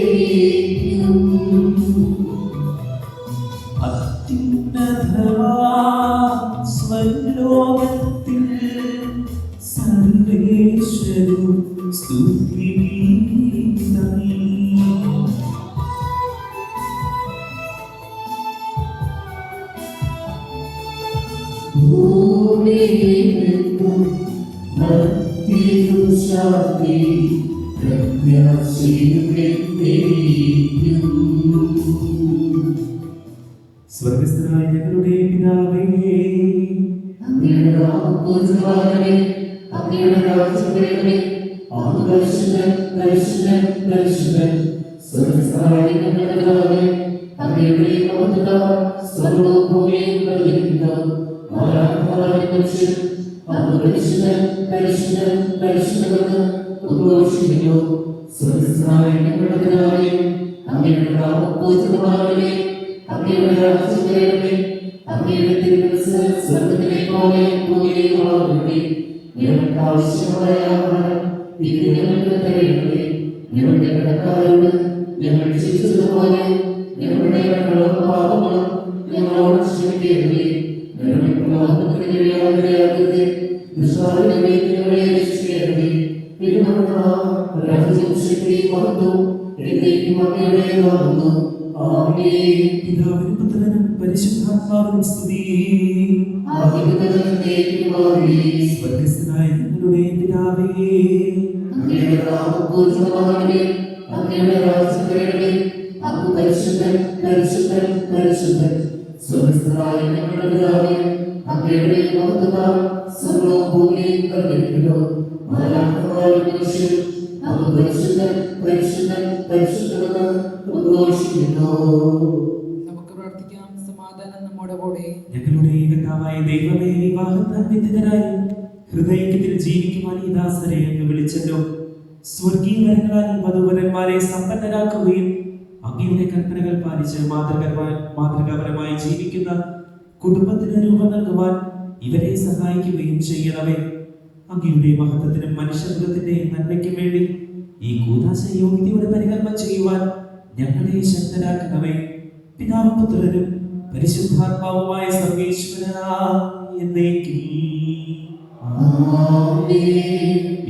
സ്വർലോകത്തിൽ സർവേശ്വരും സ്തുതിഗീതം. ഭൂമിയിലെങ്ങും മർത്യനും ശാന്തി പ്രത്യാശയും എന്നേക്കും. സ്വർഗസ്ഥനായ ഞങ്ങളുടെ പിതാവേ, അങ്ങയുടെ നാമം പൂജിതമാകണമേ, അങ്ങയുടെ രാജ്യം വരണമേ, അങ്ങ് പരിശുദ്ധൻ പരിശുദ്ധൻ പരിശുദ്ധൻ. സ്വർഗസ്ഥനായ ഞങ്ങളുടെ പിതാവേ, അങ്ങയുടെ നാമത്താൽ സർവ്വവും ഭൂമിയും നിറഞ്ഞിരിക്കുന്നു. മാലാഖമാരുടെ മനുഷ്യൻ അങ്ങ് പരിശുദ്ധൻ പരിശുദ്ധൻ പരിശുദ്ധനെന്ന് ഉദ്ഘോഷിക്കുന്നു. സ്വർഗസ്ഥനായ ഞങ്ങളുടെ പിതാവേ, അങ്ങയുടെ നാമം പൂജിതമാകണമേ, അങ്ങയുടെ രാജ്യം വരണമേ, അങ്ങയുടെ തിരുമനസ്സ് സ്വർഗ്ഗത്തിലെ പോലെ ഭൂമിയിലും ആകണമേ. ഞങ്ങൾക്ക് ആവശ്യമായ ആഹാരം ഇന്ന് ഞങ്ങൾക്ക് തരണമേ. ഞങ്ങളുടെ കടക്കാരോട് ഞങ്ങൾ ക്ഷമിച്ചതുപോലെ ഞങ്ങളുടെ കടങ്ങളും പാപങ്ങളും ഞങ്ങളോട് ക്ഷമിക്കരുതേ. ഞങ്ങളെ പ്രലോഭനത്തിന് ഇടയാക്കരുതേ, ദുഷ്ടാരൂപങ്ങളിൽ ഞങ്ങളെ രക്ഷിക്കരുതേ. രാജ്യവും ശക്തിയും മഹത്വവും എന്നേക്കും അങ്ങയുടേതാകുന്നു. ആമേൻ. പിതാവിനും പുത്രനും പരിശുദ്ധാത്മാവിനും സ്തുതി. സ്വർഗ്ഗസ്ഥനായ ഞങ്ങളുടെ പിതാവേ, അങ്ങയുടെ നാമം പൂജിതമാകണമേ, അങ്ങയുടെ രാജ്യം വരണമേ, അങ്ങ് പരിശുദ്ധൻ പരിശുദ്ധൻ പരിശുദ്ധൻ. സ്വർഗ്ഗസ്ഥനായ ഞങ്ങളുടെ പിതാവേ, അങ്ങയുടെ നാമത്താൽ സർവ്വവും ഭൂമിയും നിറഞ്ഞിരിക്കുന്നു. മാലാഖമാരുടെ മനുഷ്യൻ അങ്ങ് പരിശുദ്ധൻ പരിശുദ്ധൻ പരിശുദ്ധനെന്ന് ഉദ്ഘോഷിക്കുന്നു. നമുക്ക് പ്രാർത്ഥിക്കാം. സമാധാനം നമ്മുടെ കൂടെ. ഞങ്ങളുടെ കർത്താവായ ദൈവമേ, വിവാഹത്താൽ വിധിതരായി ഹൃദയത്തിൽ ജീവിക്കുവാൻ ഈ ദാസരെ അങ്ങ് വിളിച്ചല്ലോ. സ്വർഗീയ വരങ്ങളാൽ വധുവരന്മാരെ സമ്പന്നരാക്കുകയും അങ്ങയുടെ കൽപ്പനകൾ പാലിച്ച് മാതൃകാപരമായി ജീവിക്കുന്ന കുടുംബത്തിന് രൂപം നൽകുവാൻ ഇവരെ സഹായിക്കുകയും ചെയ്യണമേ. അങ്ങയുടെ മഹത്വത്തിനും മനുഷ്യകുലത്തിന്റെ നന്മയ്ക്കും വേണ്ടി ഈ കൂദാശ യോഗ്യതയോടെ പരികർമ്മം ചെയ്യുവാൻ ഞങ്ങളെ ശക്തരാക്കണമേ. പിതാവും പുത്രനും പരിശുദ്ധാത്മാവുമായ സർവേശ്വരാ എന്നേക്കും.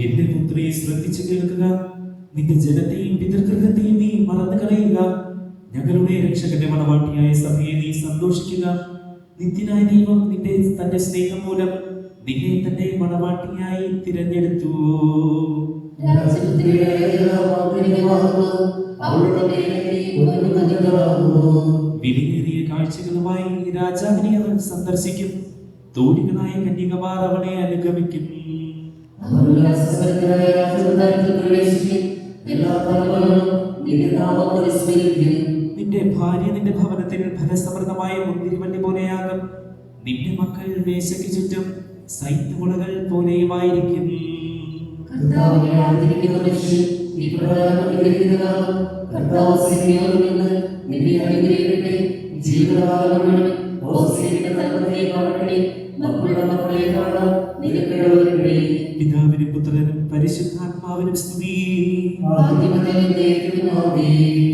എന്റെ പുത്രിയെ ശ്രദ്ധിച്ചു കേൾക്കുക. നിന്റെ ജനത്തെയും പിതൃഗൃഹത്തെയും നീ മറന്നു കളയുക. ഞങ്ങളുടെ രക്ഷകന്റെ മണവാട്ടിയായ സഭയെ നീ സന്തോഷിക്കുക. നിത്യനായ ദൈവം തന്റെ സ്നേഹം മൂലം നിന്നെ തന്റെ മണവാട്ടിയായി തിരഞ്ഞെടുത്തു. വിലയേറിയ കാഴ്ചകളുമായി രാജാവിനെ അവൻ സന്ദർശിക്കും. തോഴികളായ കന്യകമാർ അവനെ അനുഗമിക്കും. നിന്റെ ഭാര്യ നിന്റെ ഭവനത്തിൽ ഫലസമൃദ്ധമായ മുന്തിരിവള്ളി പോലെയാകും. നിന്റെ മക്കൾ മേശയ്ക്ക് ചുറ്റും സൈന്യമുളകൾ പോലെയുമായിരിക്കും. പിതാവിനും പുത്രനും പരിശുദ്ധാത്മാവിനും സ്തുതി.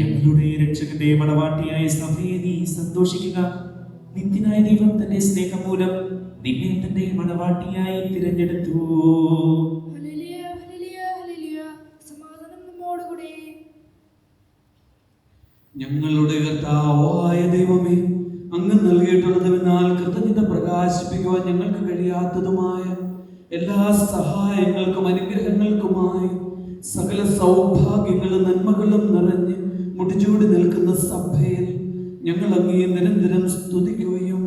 ഞങ്ങളുടെ രക്ഷകന്റെ മണവാട്ടിയായ സഭയെ നീ സന്തോഷിക്കുക. നിത്യനായ ദൈവം തന്റെ സ്നേഹം മൂലം നിന്നെ തന്റെ മണവാട്ടിയായി തിരഞ്ഞെടുത്തു. ഞങ്ങളുടെ കർത്താവായ ദൈവമേ, അങ്ങ് നൽകിയിട്ടുള്ളതുമെന്നാൽ കൃതജ്ഞത പ്രകാശിപ്പിക്കുവാൻ ഞങ്ങൾക്ക് കഴിയാത്തതുമായ എല്ലാ സഹായങ്ങൾക്കും അനുഗ്രഹങ്ങൾക്കുമായി സകല സൗഭാഗ്യങ്ങളും നന്മകളും നിറഞ്ഞ് മുടിചൂടി നിൽക്കുന്ന സഭയിൽ ഞങ്ങൾ അങ്ങയെ നിരന്തരം സ്തുതിക്കുകയും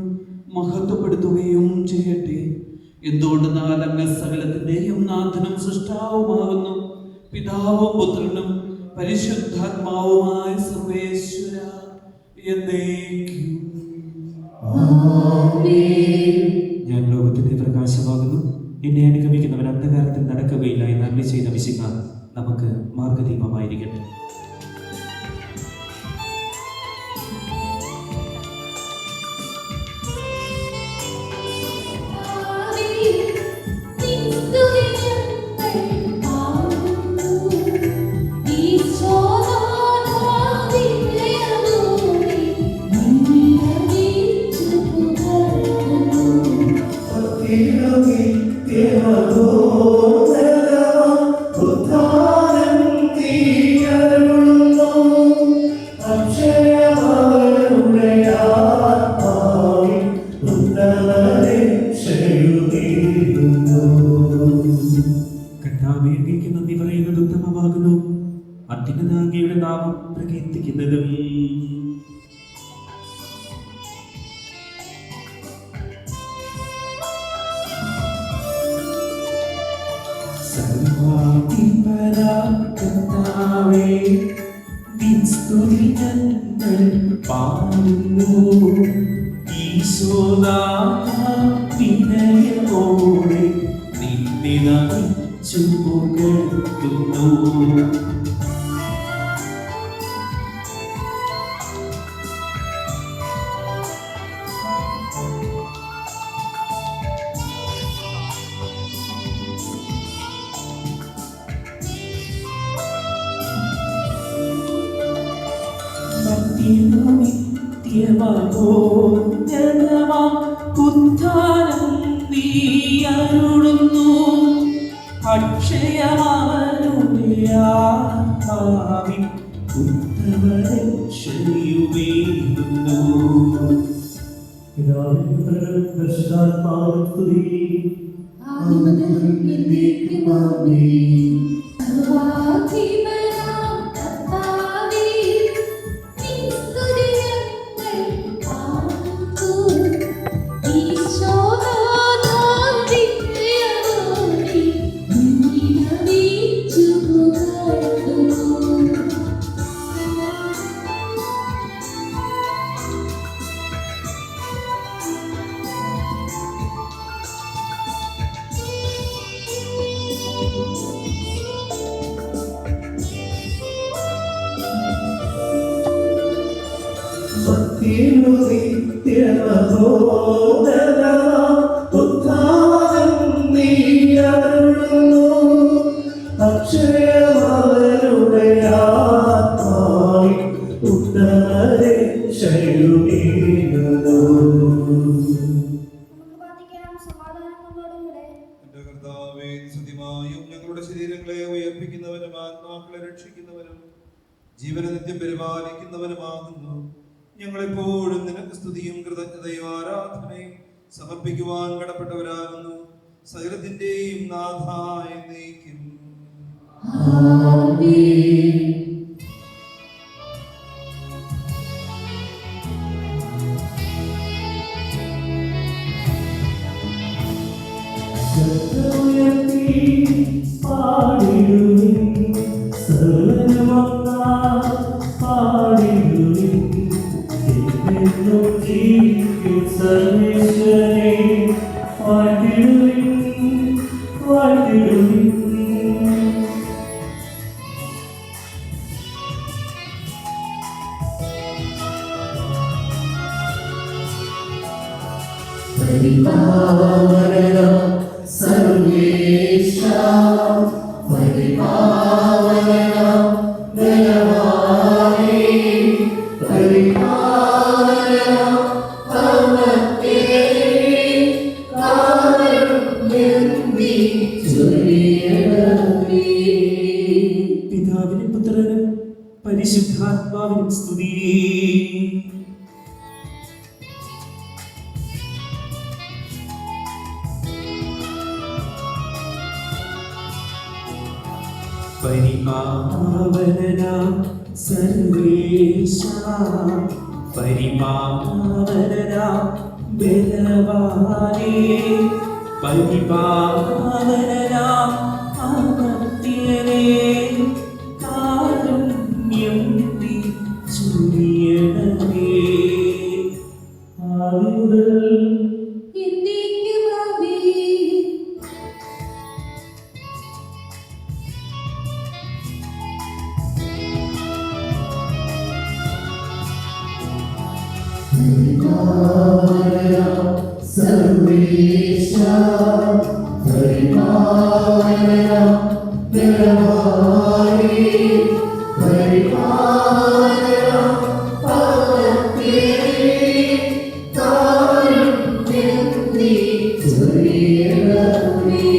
മഹത്വപ്പെടുത്തുകയും ചെയ്യട്ടെ. എന്തുകൊണ്ടെന്നാൽ അങ്ങ് സകലത്തിന്റെയും നാഥനും സൃഷ്ടാവുമാകുന്നു. പിതാവും പുത്രനും പരിശുദ്ധാത്മാവുമായ സർവേശ്വര എന്നേക്കും. ഞാൻ ലോകത്തിന്റെ പ്രകാശമാകുന്നു. എന്നെ അനുഗമിക്കുന്നവൻ അന്ധകാരത്തിൽ നടക്കുകയില്ല എന്ന് അരുളി ചെയ്ത മിശിഹാ നമുക്ക് മാർഗദീപമായിരിക്കട്ടെ. അത്യുന്നതയുടെ നാമം പ്രകീർത്തിക്കുന്നതും സർവാധിപരാകർത്താവേ നിൻ സ്തുതി ഞങ്ങൾ പാടുന്നു. ഈശോനാഥാ വിനയമോടെ നിന്നെ നമിച്ചു പുകഴ്ത്തുന്നു. ഉത്തമരെ ശൈലുമീ എന്റെ കർത്താവേ, സ്തുതിമായും ഞങ്ങളുടെ ശരീരങ്ങളെ ഉയർപ്പിക്കുന്നവനും ആത്മാക്കളെ രക്ഷിക്കുന്നവനും ജീവനെ നിത്യം പരിപാലിക്കുന്നവനുമാകുന്നു. ഞങ്ങളെപ്പോഴും നിനക്ക് സ്തുതിയും കൃതജ്ഞതയും ആരാധനയും സമർപ്പിക്കുവാൻ കടപ്പെട്ടവരാകുന്നു. സകലത്തിന്റെയും നാഥായ നീക്കും. പിതാവിനും പുത്രനും പരിശുദ്ധാത്മാവിനും സ്തുതി. പരിപാവനനാം സർവേശാ, പരിപാവനനാം ബലവാനേ, പരിപാവനനാം അമർത്യനേ, കാരുണ്യം നീ ചൊരിയണമേ. ആദിമുതൽ സർവേശാ, പരിപാവനനാം ബലവാനേ, പരിപാവനനാം അമർത്യനേ, കാരുണ്യം നീ ചൊരിയണമേ.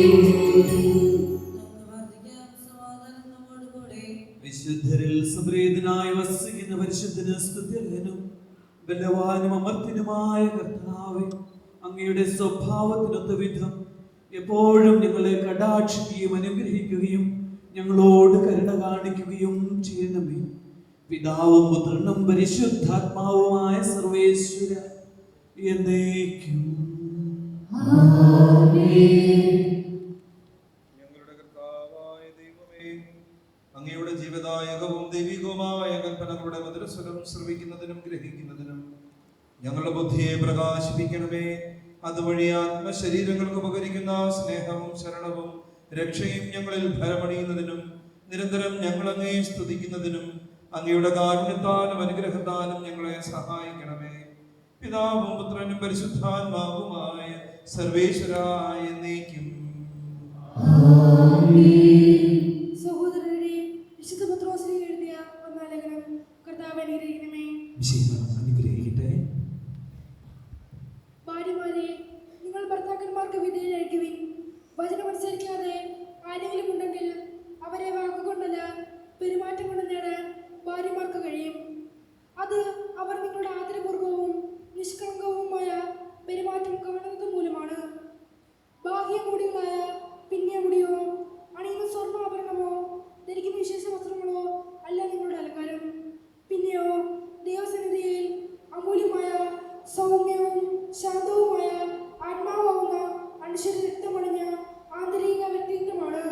വിശുദ്ധരിൽ സംപ്രീതനായി വസിക്കുന്ന പരിശുദ്ധന് സ്തുത്യർഹനും ബലവാനും അമർത്യനുമായ കർത്താവേ, അങ്ങയുടെ സ്വഭാവത്തിനൊത്ത വിധം എപ്പോഴും ഞങ്ങളെ കടാക്ഷിക്കുകയും അനുഗ്രഹിക്കുകയും ഞങ്ങളോട് കരുണ കാണിക്കുകയും ചെയ്യണമേ. പിതാവും പുത്രനും പരിശുദ്ധാത്മാവുമായ സർവേശ്വര എന്നേക്കും. ഞങ്ങളുടെ കർത്താവായ ദൈവമേ, അങ്ങയുടെ ജീവദായകവും ദൈവികവുമായ കൽപ്പനകളുടെ മധുരസ്വരം ശ്രവിക്കുന്നതിനും ഗ്രഹിക്കുന്നതിനും ഞങ്ങളുടെ ബുദ്ധിയെ പ്രകാശിപ്പിക്കണമേ. അതുവഴി ആത്മശരീരങ്ങൾക്ക് ഉപകരിക്കുന്ന സ്നേഹവും ശരണവും രക്ഷയും ഞങ്ങളിൽ ഫലമണിയുന്നതിനും നിരന്തരം ഞങ്ങൾ അങ്ങയെ സ്തുതിക്കുന്നതിനും അങ്ങയുടെ കാരുണ്യത്താലും അനുഗ്രഹത്താലും ഞങ്ങളെ സഹായിക്കണമേ. പിതാവും പുത്രനും പരിശുദ്ധാത്മാവുമായ സർവേശ്വരായ എന്നേക്കും. സഹോദരരെ, വിശുദ്ധ പത്രോസിൽ എഴുതിയ ഒന്നാം ലേഖനം കർത്താവ് അനുഗ്രഹിക്കണമേ. അനുഗ്രഹിക്കട്ടെ. ഭാര്യമാരെ, നിങ്ങൾ ഭർത്താക്കന്മാർക്ക് വിധേയരായിരിക്കുവിൻ. വചനമനുസരിക്കാതെ ആരെങ്കിലും ഉണ്ടെങ്കിൽ അവരെ വാക്കുകൊണ്ടല്ല പെരുമാറ്റം കൊണ്ട് നേടാൻ ഭാര്യമാർക്ക് കഴിയും. അത് അവർ നിങ്ങളുടെ ആദരപൂർവവും നിഷ്കളങ്കവുമായ പെരുമാറ്റം കാണുന്നത് മൂലമാണ്. ബാഹ്യമൂടികളായ പിന്നിയ മുടിയോ അണിയുന്ന സ്വർണ്ണാഭരണമോ ധരിക്കുന്ന വിശേഷ വസ്ത്രങ്ങളോ അല്ല നിങ്ങളുടെ അലങ്കാരം. പിന്നെയോ ദൈവസന്നിധിയിൽ അമൂല്യമായ സൗമ്യവും ശാന്തവുമായ ആത്മാവാകുന്ന മനുഷ്യരെ രക്തമണിഞ്ഞ ആന്തരിക വ്യക്തിത്വമാണ്.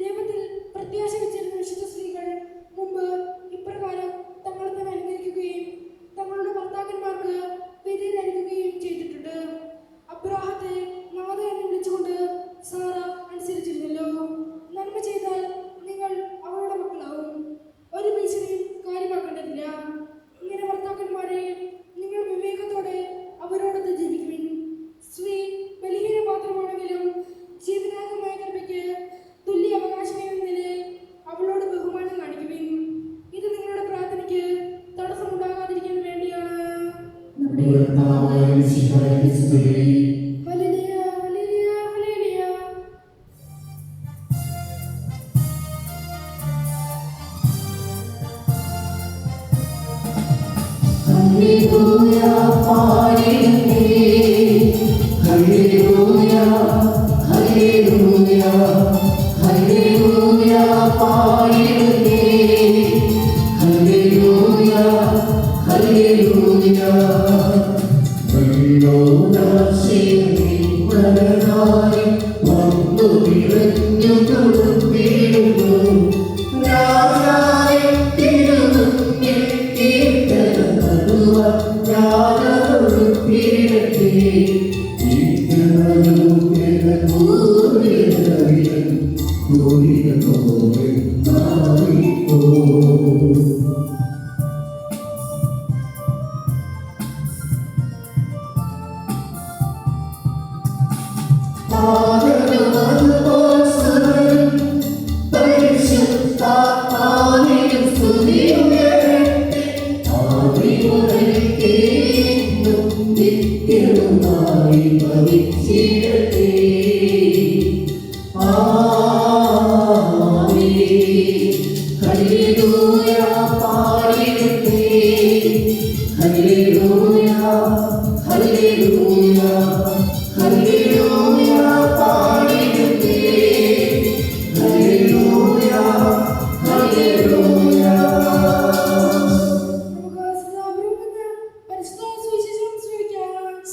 ദൈവത്തിൽ പ്രത്യാശ വെച്ചിരുന്ന വിശുദ്ധ സ്ത്രീകൾ മുമ്പ് ഇപ്രകാരം തങ്ങളെ തന്നെ അലങ്കരിക്കുകയും തങ്ങളുടെ ഭർത്താക്കന്മാർക്ക് വിധേയരായിരിക്കുകയും ചെയ്തിട്ടുണ്ട്.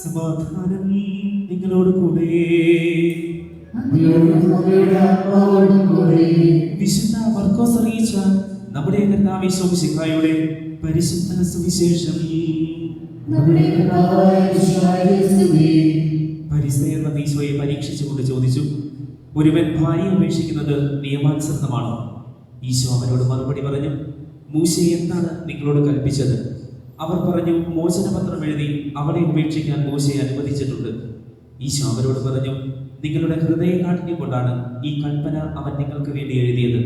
സമാധാനം നിങ്ങളോട് കൂടെ. വിശുദ്ധ മർക്കോസ് അറിയിച്ച നമ്മുടെ കർത്താവ് യേശു മിശിഹായുടെ പരിശുദ്ധ സുവിശേഷം. ഫരിസേയർ ഈശോയെ പരീക്ഷിച്ചുകൊണ്ട് ചോദിച്ചു, ഒരുവൻ ഭാര്യയെ ഉപേക്ഷിക്കുന്നത് നിയമാനുസൃതമാണോ? ഈശോ അവരോട് മറുപടി പറഞ്ഞു, മൂശ എന്താണ് നിങ്ങളോട് കൽപ്പിച്ചത്? അവർ പറഞ്ഞു, മോചനപത്രം എഴുതി അവളെ ഉപേക്ഷിക്കാൻ മോശയെ അനുവദിച്ചിട്ടുണ്ട്. ഈശോ അവരോട് പറഞ്ഞു, നിങ്ങളുടെ ഹൃദയകാഠിന്യം കൊണ്ടാണ് ഈ കൽപ്പന അവൻ നിങ്ങൾക്ക് വേണ്ടി എഴുതിയത്.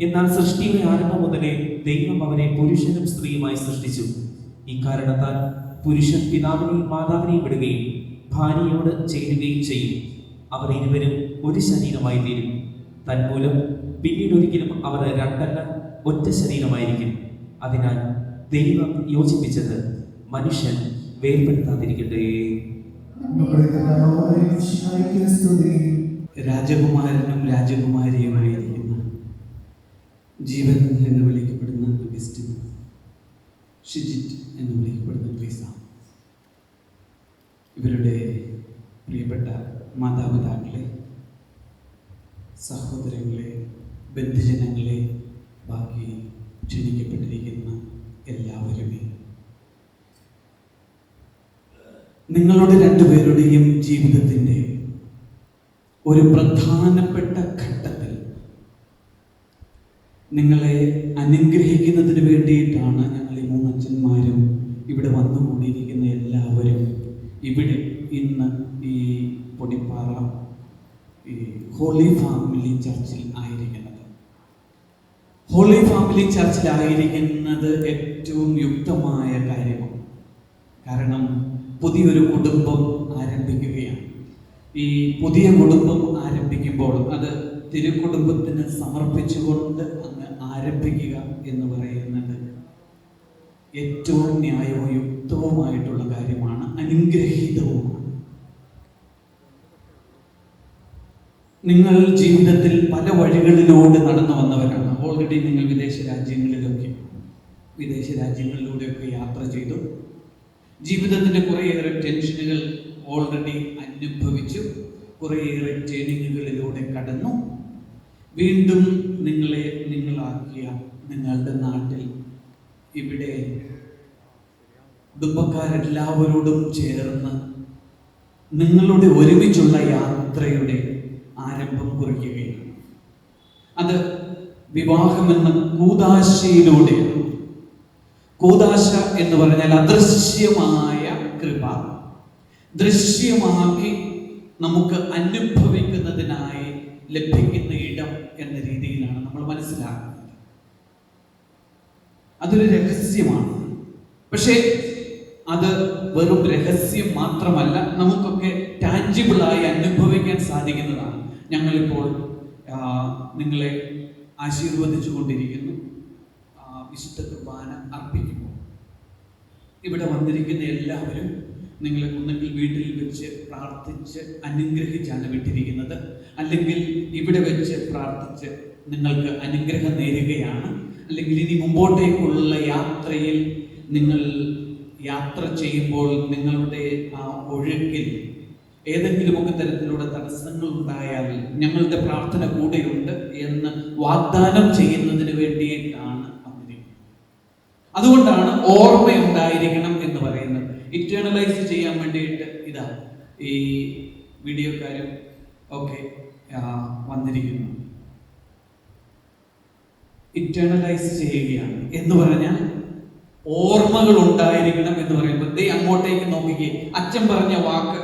എന്നാൽ സൃഷ്ടിയുടെ ആരംഭം മുതലേ ദൈവം അവനെ പുരുഷനും സ്ത്രീയുമായി സൃഷ്ടിച്ചു. ഇക്കാരണത്താൽ പുരുഷൻ പിതാവിനെയും മാതാവിനെയും വിടുകയും ഭാര്യയോട് ചേരുകയും ചെയ്യും. അവർ ഇരുവരും ഒരു ശരീരമായി തീരും. തന്മൂലം പിന്നീട് ഒരിക്കലും അവർ രണ്ടല്ല, ഒറ്റ ശരീരമായിരിക്കും. അതിനാൽ ദൈവം യോജിപ്പിച്ചത് മനുഷ്യൻ വേർപെടുത്താതിരിക്കട്ടെ. രാജകുമാരനും രാജകുമാരിയുമായിരിക്കുന്ന ജീവൻ എന്ന് വിളിക്കപ്പെടുന്ന അഗസ്റ്റിൻ, ഷിജിറ്റ് എന്ന് വിളിക്കപ്പെടുന്ന ട്രീസ, ഇവരുടെ പ്രിയപ്പെട്ട മാതാപിതാക്കളെ, സഹോദരങ്ങളെ, ബന്ധുജനങ്ങളെ, ബാക്കി ക്ഷണിക്കപ്പെട്ടിരിക്കുന്ന എല്ലാവരുമേ, നിങ്ങളുടെ രണ്ടുപേരുടെയും ജീവിതത്തിൻ്റെ ഒരു പ്രധാനപ്പെട്ട ഘട്ടത്തിൽ നിങ്ങളെ അനുഗ്രഹിക്കുന്നതിന് വേണ്ടിയിട്ടാണ് ഞങ്ങൾ ഈ മൂന്നച്ഛന്മാരും ഇവിടെ വന്നുകൂടിയിരിക്കുന്ന എല്ലാവരും ഇവിടെ ഇന്ന് ഈ പൊടിപ്പാറ ഈ ഹോളി ഫാമിലി ചർച്ചിൽ ആയിരിക്കുന്നത്. ഹോളി ഫാമിലി ചർച്ചിലായിരിക്കുന്നത് ഏറ്റവും യുക്തമായ കാര്യമാണ്. കാരണം പുതിയൊരു കുടുംബം ആരംഭിക്കുകയാണ്. ഈ പുതിയ കുടുംബം ആരംഭിക്കുമ്പോൾ അത് തിരുക്കുടുംബത്തിന് സമർപ്പിച്ചുകൊണ്ട് അങ്ങ് ആരംഭിക്കുക എന്ന് പറയുന്നത് ഏറ്റവും ന്യായവും യുക്തവുമായിട്ടുള്ള കാര്യമാണ്, അനുഗ്രഹീതവുമാണ്. നിങ്ങൾ ജീവിതത്തിൽ പല വഴികളിലൂടെ നടന്നു വന്നവരാണ്. ഓൾറെഡി നിങ്ങൾ വിദേശ രാജ്യങ്ങളിലൂടെയൊക്കെ യാത്ര ചെയ്തു. ജീവിതത്തിൻ്റെ കുറേയേറെ ടെൻഷനുകൾ ഓൾറെഡി അനുഭവിച്ചു. കുറേയേറെ ട്രെയിനിങ്ങുകളിലൂടെ കടന്നു. വീണ്ടും നിങ്ങളാക്കിയ നിങ്ങളുടെ നാട്ടിൽ ഇവിടെ കുടുംബക്കാരെല്ലാവരോടും ചേർന്ന് നിങ്ങളുടെ ഒരുമിച്ചുള്ള യാത്രയുടെ ആരംഭം കുറിക്കുകയാണ്. അത് വിവാഹമെന്ന കൂദാശയിലൂടെയാണ്. കൂദാശ എന്ന് പറഞ്ഞാൽ അദൃശ്യമായ കൃപ ദൃശ്യമാക്കി നമുക്ക് അനുഭവിക്കുന്നതിനായി ലഭിക്കുന്ന ഇടം എന്ന രീതിയിലാണ് നമ്മൾ മനസ്സിലാക്കുന്നത്. അതൊരു രഹസ്യമാണ്. പക്ഷേ അത് വെറും രഹസ്യം മാത്രമല്ല, നമുക്കൊക്കെ ടാഞ്ചിബിളായി അനുഭവിക്കാൻ സാധിക്കുന്നതാണ്. ഞങ്ങളിപ്പോൾ നിങ്ങളെ ആശീർവദിച്ചു കൊണ്ടിരിക്കുന്നു. വിശുദ്ധ കുർബാന അർപ്പിക്കുമ്പോൾ ഇവിടെ വന്നിരിക്കുന്ന എല്ലാവരും നിങ്ങളെ ഒന്നെങ്കിൽ വീട്ടിൽ വെച്ച് പ്രാർത്ഥിച്ച് അനുഗ്രഹിച്ചാണ് വിട്ടിരിക്കുന്നത്, അല്ലെങ്കിൽ ഇവിടെ വെച്ച് പ്രാർത്ഥിച്ച് നിങ്ങൾക്ക് അനുഗ്രഹം നേരുകയാണ്, അല്ലെങ്കിൽ ഇനി മുമ്പോട്ടേക്കുള്ള യാത്രയിൽ നിങ്ങൾ യാത്ര ചെയ്യുമ്പോൾ നിങ്ങളുടെ ആ ഒഴുക്കിൽ ഏതെങ്കിലുമൊക്കെ തരത്തിലുള്ള തടസ്സങ്ങൾ ഉണ്ടായാൽ ഞങ്ങളുടെ പ്രാർത്ഥന കൂടെയുണ്ട് എന്ന് വാഗ്ദാനം ചെയ്യുന്നതിന് വേണ്ടിയിട്ടാണ് വന്നിരിക്കുന്നത്. അതുകൊണ്ടാണ് ഓർമ്മയുണ്ടായിരിക്കണം എന്ന് പറയുന്നത്. ഇറ്റേണലൈസ് ചെയ്യാൻ വേണ്ടിയിട്ട് ഇതാ ഈ വീഡിയോക്കാരും ഒക്കെ വന്നിരിക്കുന്നു. ഇറ്റേണലൈസ് ചെയ്യുകയാണ് എന്ന് പറഞ്ഞാൽ ഓർമ്മകൾ ഉണ്ടായിരിക്കണം എന്ന് പറയുമ്പോൾ ദേ അങ്ങോട്ടേക്ക് നോക്കിക്കേ. അച്ഛൻ പറഞ്ഞ വാക്ക്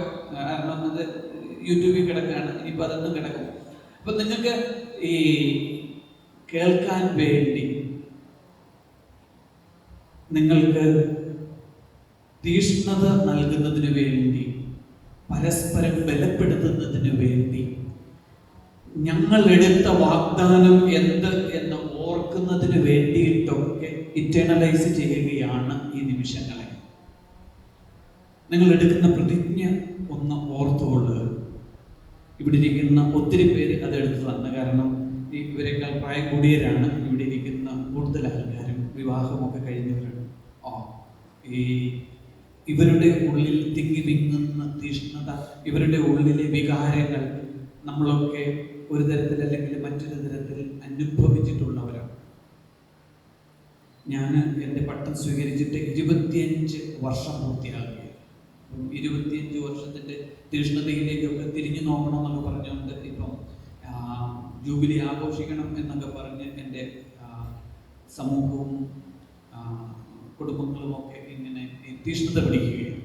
അത് യൂട്യൂബിൽ കിടക്കുകയാണ്, ഇനിയിപ്പോൾ അതൊന്നും കിടക്കും. അപ്പൊ നിങ്ങൾക്ക് ഈ കേൾക്കാൻ വേണ്ടി, നിങ്ങൾക്ക് തീഷ്ണത നൽകുന്നതിന് വേണ്ടി, പരസ്പരം ബലപ്പെടുത്തുന്നതിന് വേണ്ടി, ഞങ്ങൾ എടുത്ത വാഗ്ദാനം എന്ത് എന്ന് ഓർക്കുന്നതിന് വേണ്ടിയിട്ടൊക്കെ ഇറ്റേണലൈസ് ചെയ്യുകയാണ് ഈ നിമിഷങ്ങളെ. നിങ്ങൾ എടുക്കുന്ന പ്രതിജ്ഞ ഒന്ന് ഓർത്തുകൊള്ളുക. ഇവിടെ ഇരിക്കുന്ന ഒത്തിരി പേര് അത് എടുത്തതാണ്. കാരണം ഇവരെക്കാൾ പ്രായം കൂടിയവരാണ് ഇവിടെ ഇരിക്കുന്ന കൂടുതൽ ആൾക്കാരും, വിവാഹമൊക്കെ കഴിഞ്ഞവരാണ്. ഈ ഇവരുടെ ഉള്ളിൽ തിങ്ങി വിങ്ങുന്ന തീഷ്ണത, ഇവരുടെ ഉള്ളിലെ വികാരങ്ങൾ നമ്മളൊക്കെ ഒരു തരത്തിൽ അല്ലെങ്കിൽ മറ്റൊരു തരത്തിൽ അനുഭവിച്ചിട്ടുള്ളവരാണ്. ഞാൻ എൻ്റെ പട്ടം സ്വീകരിച്ചിട്ട് 25 വർഷം പൂർത്തിയാകുകയാണ്. 25 വർഷത്തിൻ്റെ തീഷ്ണതയിലേക്കൊക്കെ തിരിഞ്ഞു നോക്കണമെന്നൊക്കെ പറഞ്ഞുകൊണ്ട് ഇപ്പം ജൂബിലി ആഘോഷിക്കണം എന്നൊക്കെ പറഞ്ഞ് എൻ്റെ സമൂഹവും കുടുംബങ്ങളുമൊക്കെ ഇങ്ങനെ തീഷ്ണത പിടിക്കുകയാണ്.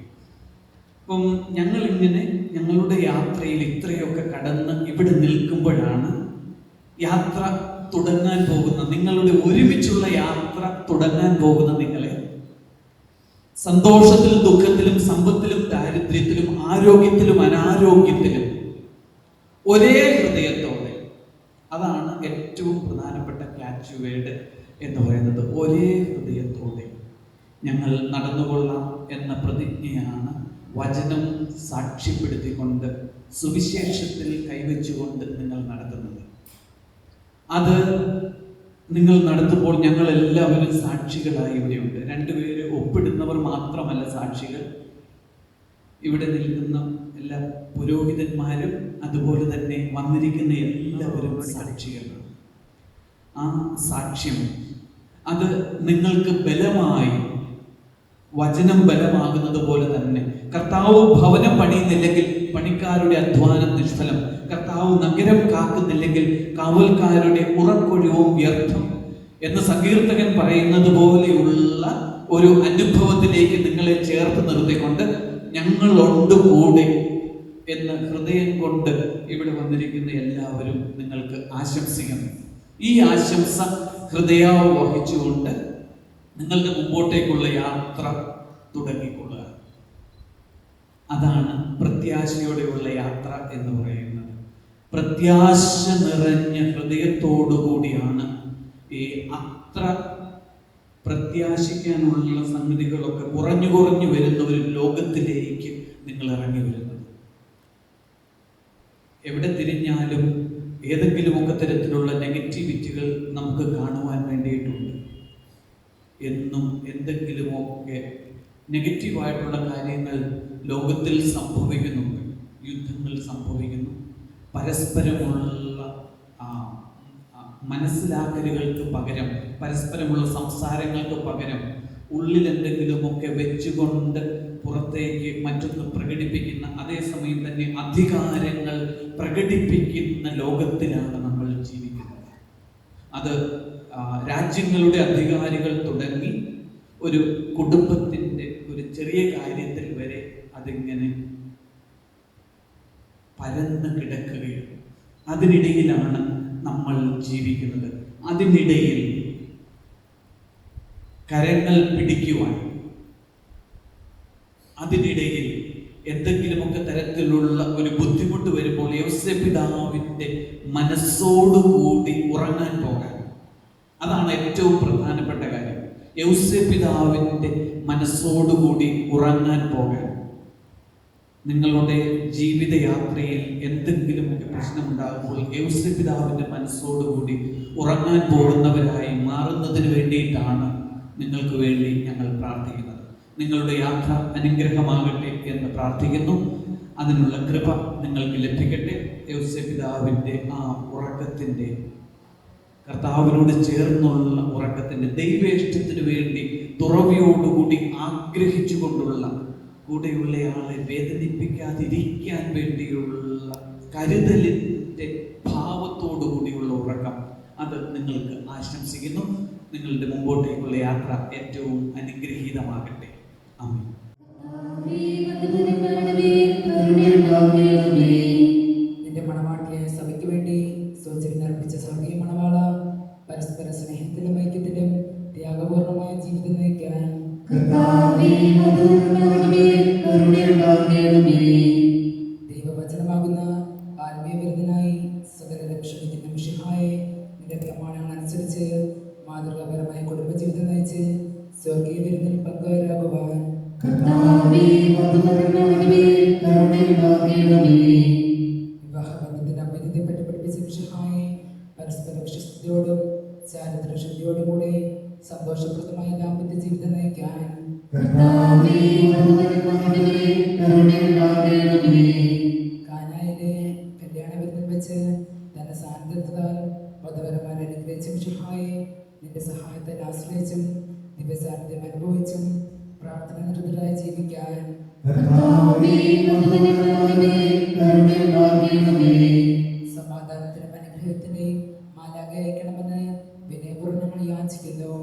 അപ്പം ഞങ്ങളിങ്ങനെ ഞങ്ങളുടെ യാത്രയിൽ ഇത്രയൊക്കെ കടന്ന് ഇവിടെ നിൽക്കുമ്പോഴാണ് യാത്ര തുടങ്ങാൻ പോകുന്ന, നിങ്ങളുടെ ഒരുമിച്ചുള്ള യാത്ര തുടങ്ങാൻ പോകുന്ന നിങ്ങളെ സന്തോഷത്തിലും ദുഃഖത്തിലും സമ്പത്തിലും ദാരിദ്ര്യത്തിലും ആരോഗ്യത്തിലും അനാരോഗ്യത്തിലും ഒരേ ഹൃദയത്തോടെ, അതാണ് ഏറ്റവും പ്രധാനപ്പെട്ട ക്യാച്ച് വേർഡ് എന്ന് പറയുന്നത്. ഒരേ ഹൃദയത്തോടെ ഞങ്ങൾ നടന്നുകൊള്ളാം എന്ന പ്രതിജ്ഞയാണ് വചനം സാക്ഷ്യപ്പെടുത്തിക്കൊണ്ട് സുവിശേഷത്തിൽ കൈവച്ചുകൊണ്ട് നിങ്ങൾ നടത്തുന്നത്. അത് നിങ്ങൾ നടത്തുമ്പോൾ ഞങ്ങൾ എല്ലാവരും സാക്ഷികളായി ഇവിടെയുണ്ട്. 2 പേര് ഒപ്പിടുന്നവർ മാത്രമല്ല സാക്ഷികൾ, ഇവിടെ നിൽക്കുന്ന എല്ലാ പുരോഹിതന്മാരും അതുപോലെ തന്നെ വന്നിരിക്കുന്ന എല്ലാവരും സാക്ഷികളാണ്. ആ സാക്ഷ്യം അത് നിങ്ങൾക്ക് ബലമായി, വചനം ബലമാകുന്നത് പോലെ തന്നെ, കർത്താവ് ഭവനം പണിയുന്നില്ലെങ്കിൽ പണിക്കാരുടെ അധ്വാനം നിഷ്ഫലം, കർത്താവ് നഗരം കാക്കുന്നില്ലെങ്കിൽ കാവൽക്കാരുടെ ഉറക്കൊഴിവും വ്യർത്ഥം എന്ന് സങ്കീർത്തകൻ പറയുന്നത് പോലെയുള്ള ഒരു അനുഭവത്തിലേക്ക് നിങ്ങളെ ചേർത്ത് നിർത്തിക്കൊണ്ട് ഞങ്ങളുണ്ട് കൂടെ എന്ന് ഹൃദയം കൊണ്ട് ഇവിടെ വന്നിരിക്കുന്ന എല്ലാവരും നിങ്ങൾക്ക് ആശംസിക്കുന്നു. ഈ ആശംസ ഹൃദയാവ് വഹിച്ചുകൊണ്ട് നിങ്ങളുടെ മുമ്പോട്ടേക്കുള്ള യാത്ര തുടങ്ങിക്കൊള്ളുക. അതാണ് പ്രത്യാശയോടെയുള്ള യാത്ര എന്ന് പറയുന്നത്. പ്രത്യാശ നിറഞ്ഞ ഹൃദയത്തോടു കൂടിയാണ് ഈ അത്ര പ്രത്യാശിക്കാനുള്ള സംഗതികളൊക്കെ കുറഞ്ഞു കുറഞ്ഞു വരുന്ന ഒരു ലോകത്തിലേക്ക് നിങ്ങൾ ഇറങ്ങി വരുന്നത്. എവിടെ തിരിഞ്ഞാലും ഏതെങ്കിലുമൊക്കെ തരത്തിലുള്ള നെഗറ്റിവിറ്റികൾ നമുക്ക് കാണുവാൻ വേണ്ടിയിട്ടുണ്ട്. എന്നും എന്തെങ്കിലുമൊക്കെ നെഗറ്റീവായിട്ടുള്ള കാര്യങ്ങൾ ലോകത്തിൽ സംഭവിക്കുന്നുണ്ട്. യുദ്ധങ്ങൾ സംഭവിക്കുന്നു. പരസ്പരമുള്ള മനസ്സിലാക്കലുകൾക്ക് പകരം, പരസ്പരമുള്ള സംസാരങ്ങൾക്ക് പകരം ഉള്ളിൽ എന്തെങ്കിലുമൊക്കെ വെച്ചുകൊണ്ട് പുറത്തേക്ക് മറ്റൊന്ന് പ്രകടിപ്പിക്കുന്ന, അതേസമയം തന്നെ അധികാരങ്ങൾ പ്രകടിപ്പിക്കുന്ന ലോകത്തിലാണ് നമ്മൾ ജീവിക്കുന്നത്. അത് രാജ്യങ്ങളുടെ അധികാരികൾ തുടങ്ങി ഒരു കുടുംബത്തിൻ്റെ ഒരു ചെറിയ കാര്യത്തിൽ വരെ അതിങ്ങനെ പരന്ന് കിടക്കുകയാണ്. അതിനിടയിലാണ് നമ്മൾ ജീവിക്കുന്നത്. അതിനിടയിൽ കരങ്ങൾ പിടിക്കുവാൻ, അതിനിടയിൽ എന്തെങ്കിലുമൊക്കെ തരത്തിലുള്ള ഒരു ബുദ്ധിമുട്ട് വരുമ്പോൾ യോസേപ്പിതാവിൻ്റെ മനസ്സോടുകൂടി ഉറങ്ങാൻ പോകാൻ, അതാണ് ഏറ്റവും പ്രധാനപ്പെട്ട കാര്യം. യൗസേപ്പിതാവിൻ്റെ മനസ്സോടുകൂടി ഉറങ്ങാൻ പോകാൻ. നിങ്ങളുടെ ജീവിതയാത്രയിൽ എന്തെങ്കിലുമൊക്കെ പ്രശ്നമുണ്ടാകുമ്പോൾ യൗസേപ്പിതാവിൻ്റെ മനസ്സോടുകൂടി ഉറങ്ങാൻ പോകുന്നവരായി മാറുന്നതിന് വേണ്ടിയിട്ടാണ് നിങ്ങൾക്ക് വേണ്ടി ഞങ്ങൾ പ്രാർത്ഥിക്കുന്നത്. നിങ്ങളുടെ യാത്ര അനുഗ്രഹമാകട്ടെ എന്ന് പ്രാർത്ഥിക്കുന്നു. അതിനുള്ള കൃപ നിങ്ങൾക്ക് ലഭിക്കട്ടെ. യൗസപിതാവിൻ്റെ ആ ഉറക്കത്തിൻ്റെ, കർത്താവിനോട് ചേർന്നുള്ള ഉറക്കത്തിൻ്റെ, ദൈവേഷ്ടത്തിന് വേണ്ടി തുറവിയോടുകൂടി ആഗ്രഹിച്ചുകൊണ്ടുള്ള, കൂടെയുള്ളയാളെ വേദനിപ്പിക്കാതിരിക്കാൻ വേണ്ടിയുള്ള കരുതലിൻ്റെ ഭാവത്തോടുകൂടിയുള്ള ഉറക്കം, അത് നിങ്ങൾക്ക് ആശംസിക്കുന്നു. നിങ്ങളുടെ മുമ്പോട്ടേക്കുള്ള യാത്ര ഏറ്റവും അനുഗ്രഹീതമാകട്ടെ. ആമേൻ. നിന്റെ മണവാട്ടിയായ സഭയ്ക്ക് വേണ്ടി സ്വജനം അർപ്പിച്ച സ്വർഗീയ മണവാള, പരസ്പര സ്നേഹത്തിലും ഐക്യത്തിലും ത്യാഗപൂർണമായ ജീവിതം നയിക്കാൻ ദൈവവചനമാകുന്ന ആത്മീയ വിരുദ്ധനായി സകലരെ ക്ഷണിക്കുന്ന മിശിഹായെ നിന്റെ പ്രമാണങ്ങൾ അനുസരിച്ച് മാതൃകാപരമായ കുടുംബജീവിതം നയിച്ച് സ്വർഗീയ വിരുന്നിൽ പങ്കുകാരാകുവാൻ വിവാഹബന്ധത്തിന്റെ അഭ്യതയെ പറ്റി പഠിപ്പിച്ച മിശിഹായെ പരസ്പര വിശ്വസ്തയോടും ചാരിത്രശുദ്ധിയോടും കൂടെ സന്തോഷപ്രദമായ ദാമ്പത്യ ജീവിതം നയിക്കാൻ കാനായിലെ കല്യാണ വിരുന്നിൽ വെച്ച് തന്റെ സാന്നിധ്യത്താൽ മതപരമായി അനുഗ്രഹിച്ച മിശിഹായെ നിന്റെ സഹായത്തിൽ ആശ്രയിച്ചും ദിവസാന്നിധ്യം അനുഭവിച്ചും പ്രാർത്ഥന നിരതരായി ജീവിക്കാൻ സമാധാനത്തിനും അനുഗ്രഹത്തിന്റെയും മാലാഖ അയക്കണമെന്ന് വിനയപൂർവ്വം നമ്മൾ യാചിക്കുന്നു.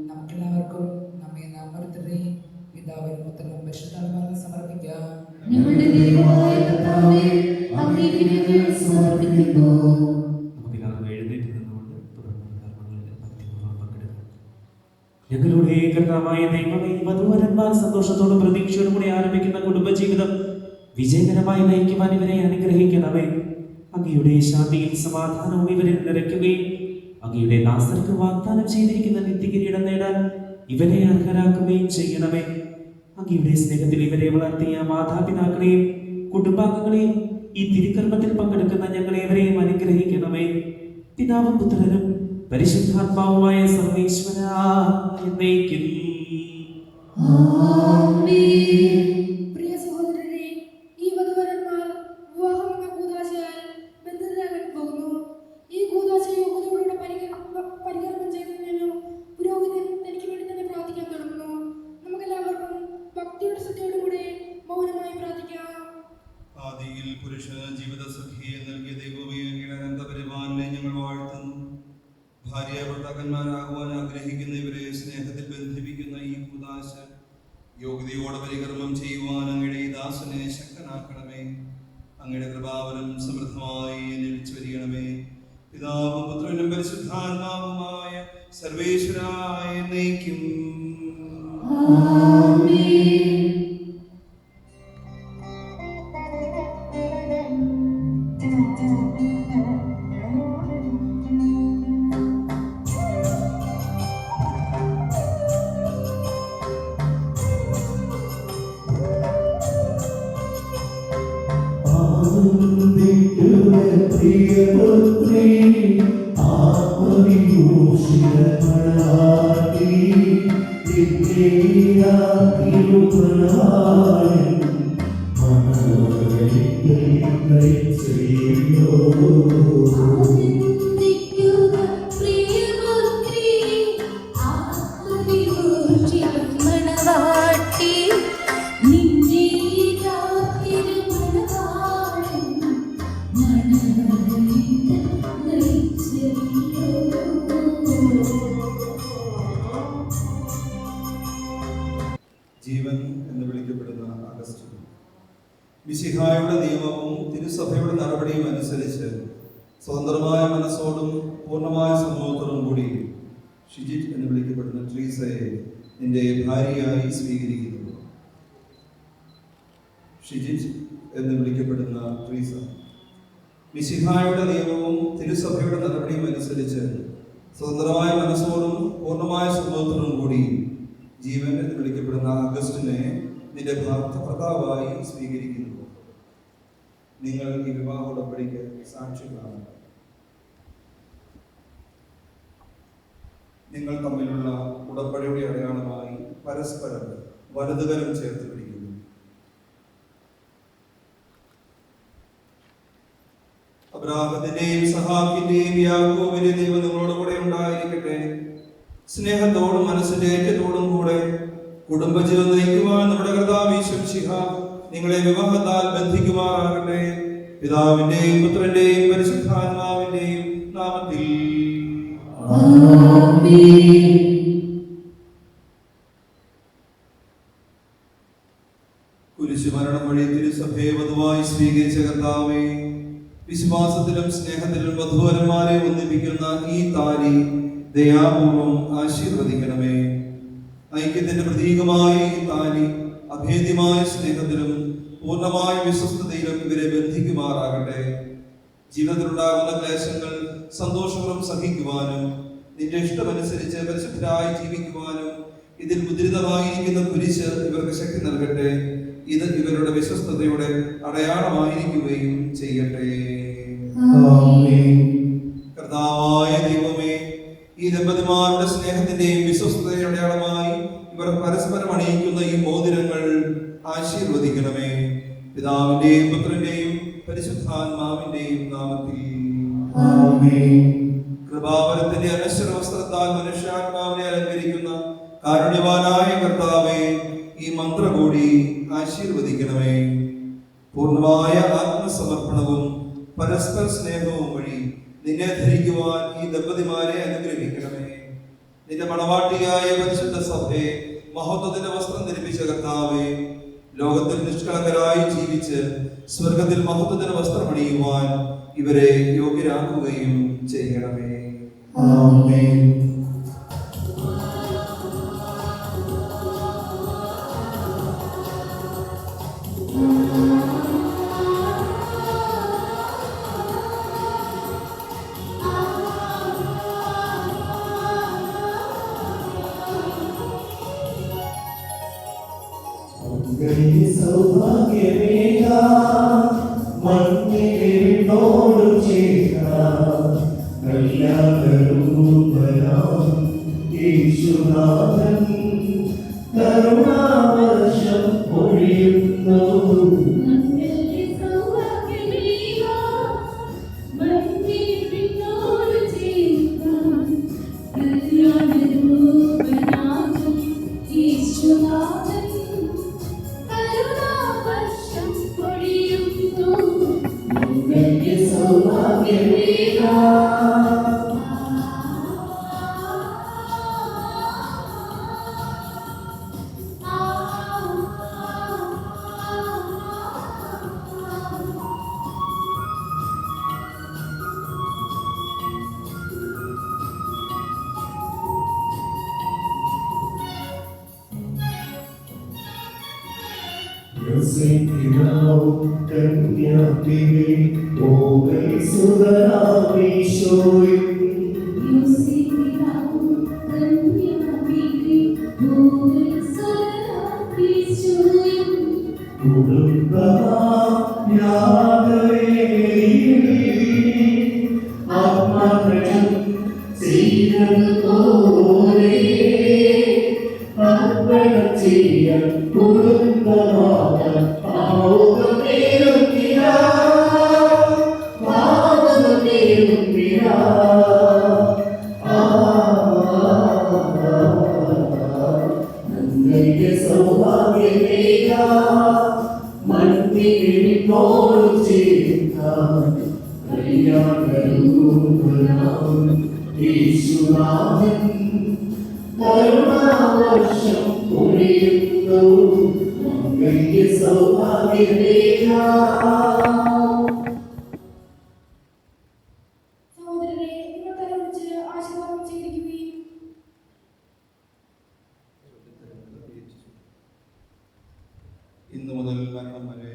നമുക്കെല്ലാവർക്കും നമ്മെ നാം ഓരോരുത്തരുടെയും പിതാവിനും പുത്രനും പരിശുദ്ധാത്മാവിനും സമർപ്പിക്കാം. ഞങ്ങളുടെ കർത്താവായ ദൈവമേ, വധൂവരന്മാർ സന്തോഷത്തോടും പ്രതീക്ഷയോടും കൂടി ആരംഭിക്കുന്ന കുടുംബജീവിതം വിജയകരമായി നയിക്കുവാൻ ഇവരെ അനുഗ്രഹിക്കണമേ. അങ്ങയുടെ ശാന്തിയും സമാധാനവും ഇവരിൽ നിറയ്ക്കുകയും അങ്ങയുടെ ദാസർക്ക് വാഗ്ദാനം ചെയ്തിരിക്കുന്ന നിത്യകിരീടം നേടാൻ ഇവരെ അർഹരാക്കുകയും ചെയ്യണമേ. അങ്ങയുടെ സ്നേഹത്തിൽ ഇവരെ വളർത്തിയ മാതാപിതാക്കളെയും കുടുംബാംഗങ്ങളെയും ഈ തിരുക്കർമ്മത്തിൽ പങ്കെടുക്കുന്ന ഞങ്ങളേവരെയും അനുഗ്രഹിക്കണമേ. പിതാവും പുത്രനും പരിശുദ്ധാത്മാവുമായ സർവേശ്വര എന്നേക്കും. പ്രിയ സഹോദരരെ, ഈ വധുവരന്മാർ വിവാഹം എന്ന കൂദാശയാൽ ബന്ധിതരാകാൻ പോകുന്നു. ഈ കൂദാശ യോഗ്യതയോടെ പരികർമ്മം ചെയ്തതിനു പുരോഹിതൻ തനിക്ക് വേണ്ടി തന്നെ പ്രാർത്ഥിക്കാൻ തുടങ്ങുന്നു. നമുക്കെല്ലാവർക്കും ഭക്തിയുടെ ശ്രദ്ധയോടുകൂടെ മൗനമായി പ്രാർത്ഥിക്കാം. ആദിയിൽ പുരുഷന് ജീവിത സഖിയെ നൽകിയ ദൈവമേ, അങ്ങയുടെ അനന്തപരിപാലനെ ഞങ്ങൾ വാഴ്ത്തുന്നു. ഭാര്യ ഭർത്താക്കന്മാരാകുവാൻ ആഗ്രഹിക്കുന്ന ഇവരെ സ്നേഹത്തിൽ ബന്ധിപ്പിക്കുന്ന ഈ കൂദാശ യോഗ്യതയോടെ പരികർമ്മം ചെയ്യുവാൻ അങ്ങയുടെ ഈ ദാസനെ ശക്തനാക്കണമേ. അങ്ങയുടെ കൃപാവരം സമൃദ്ധമായി എന്നിൽ ചൊരിയണമേ. പിതാവും പുത്രനും പരിശുദ്ധാത്മാവുമായ സർവേശ്വരായ എന്നേക്കും. ജീവൻ എന്ന് വിളിക്കപ്പെടുന്ന അഗസ്റ്റിൻ മിശിഹായുടെ നിയമവും തിരുസഭയുടെ നടപടിയും അനുസരിച്ച് സ്വതന്ത്രമായ മനസ്സോടും പൂർണ്ണമായ സമൂഹത്തോടും കൂടി ഷിജിറ്റ് എന്ന് വിളിക്കപ്പെടുന്ന ട്രീസയെ നിന്റെ ഭാര്യയായി സ്വീകരിക്കുന്നു. ഷിജിറ്റ് എന്ന് വിളിക്കപ്പെടുന്ന ട്രീസ മിശിഹായുടെ നിയമവും തിരുസഭയുടെ നടപടിയും അനുസരിച്ച് സ്വതന്ത്രമായ മനസ്സോടും പൂർണ്ണമായ സമൂഹത്തോടും കൂടി ജീവൻ എന്ന് വിളിക്കപ്പെടുന്ന അഗസ്റ്റിനെ നിന്റെ ഭർത്താവായി സ്വീകരിക്കുന്നു. നിങ്ങൾ ഈ വിവാഹ ഉടമ്പടിക്ക് സാക്ഷികളാണ്. നിങ്ങൾ തമ്മിലുള്ള ഉടമ്പടിയുടെ അടയാളമായി പരസ്പരം വലതുകരം ചേർത്ത് പിടിക്കുന്നു. അബ്രാഹത്തിന്റെയും സഹാക്കിന്റെയും യാക്കോബിന്റെയും ദൈവം നിങ്ങളോട് കൂടെ ഉണ്ടായിരിക്കട്ടെ. സ്നേഹത്തോടും മനസ്സിന്റെ ഏറ്റത്തോടും കൂടെ കുടുംബജീവൻ നയിക്കുവാൻ നമ്മുടെ കർത്താവ് യേശു മിശിഹ നിങ്ങളെ വിവാഹത്താൽ ബന്ധിക്കുമാറാകട്ടെ. പിതാവിന്റെയും പുത്രന്റെയും പരിശുദ്ധാത്മാവിന്റെയും നാമത്തിൽ. കുരിശുമരണം വഴി തിരുസഭയെ വധുവായി സ്വീകരിച്ച കർത്താവേ, വിശ്വാസത്തിലും സ്നേഹത്തിലും വധൂവരന്മാരെ ഒന്നിപ്പിക്കുന്ന ഈ താലി ദയാപൂർവം ആശീർവദിക്കണമേ. ഐക്യത്തിന്റെ പ്രതീകമായ ഈ താലി അഭേദ്യമായ സ്നേഹത്തിലും പൂർണ്ണമായ വിശ്വസ്തതയിലും ഇവരെ ബന്ധിക്കുമാറാകട്ടെ. ജീവിതത്തിലുണ്ടാകുന്ന ക്ലേശങ്ങൾ സന്തോഷപൂർവ്വം സഹിക്കുവാനും നിന്റെ ഇഷ്ടമനുസരിച്ച് പരിശുദ്ധരായി ജീവിക്കുവാനും ഇതിൽ മുദ്രിതമായിരിക്കുന്ന കുരിശ് ഇവർക്ക് ശക്തി നൽകട്ടെ. ഇത് ഇവരുടെ വിശ്വസ്തതയുടെ അടയാളമായിരിക്കുകയും ചെയ്യട്ടെ. കർത്താവായ ദൈവമേ, ഈ ദമ്പതിമാരുടെ സ്നേഹത്തിന്റെയും വിശ്വസ്തതയുടെ അടയാളമായി ഇവർ പരസ്പരം അണിയിക്കുന്ന ഈ മോതിരങ്ങൾ ആശീർവദിക്കണമേ. പിതാവിന്റെയും പുത്രന്റെയും പരിശുദ്ധാത്മാവിന്റെയും നാമത്തിൽ. കൃപാവരത്തിന്റെ അനശ്വര വസ്ത്രത്താൽ മനുഷ്യാത്മാവിനെ അലങ്കരിക്കുന്ന കാരുണ്യവാനായ കർത്താവേ, ഈ മന്ത്രകൂടി ആശീർവദിക്കണമേ. പൂർണ്ണമായ ആത്മസമർപ്പണവും പരസ്പര സ്നേഹവും വഴി നിന്നെ ധരിക്കുവാൻ ഈ ദമ്പതിമാരെ അനുഗ്രഹിക്കണമേ. നിന്റെ മണവാട്ടിയായ പരിശുദ്ധ സഭയെ മഹത്വത്തിന്റെ വസ്ത്രം ധരിപ്പിച്ച കർത്താവേ, ലോകത്തിൽ നിഷ്കളങ്കരായി ജീവിച്ച് സ്വർഗത്തിൽ മഹത്വത്തിന്റെ വസ്ത്രം അണിയുവാൻ ഇവരെ യോഗ്യരാക്കുകയും ചെയ്യണമേ. ആമേൻ. ഇന്നു മുതൽ മരണം വരെ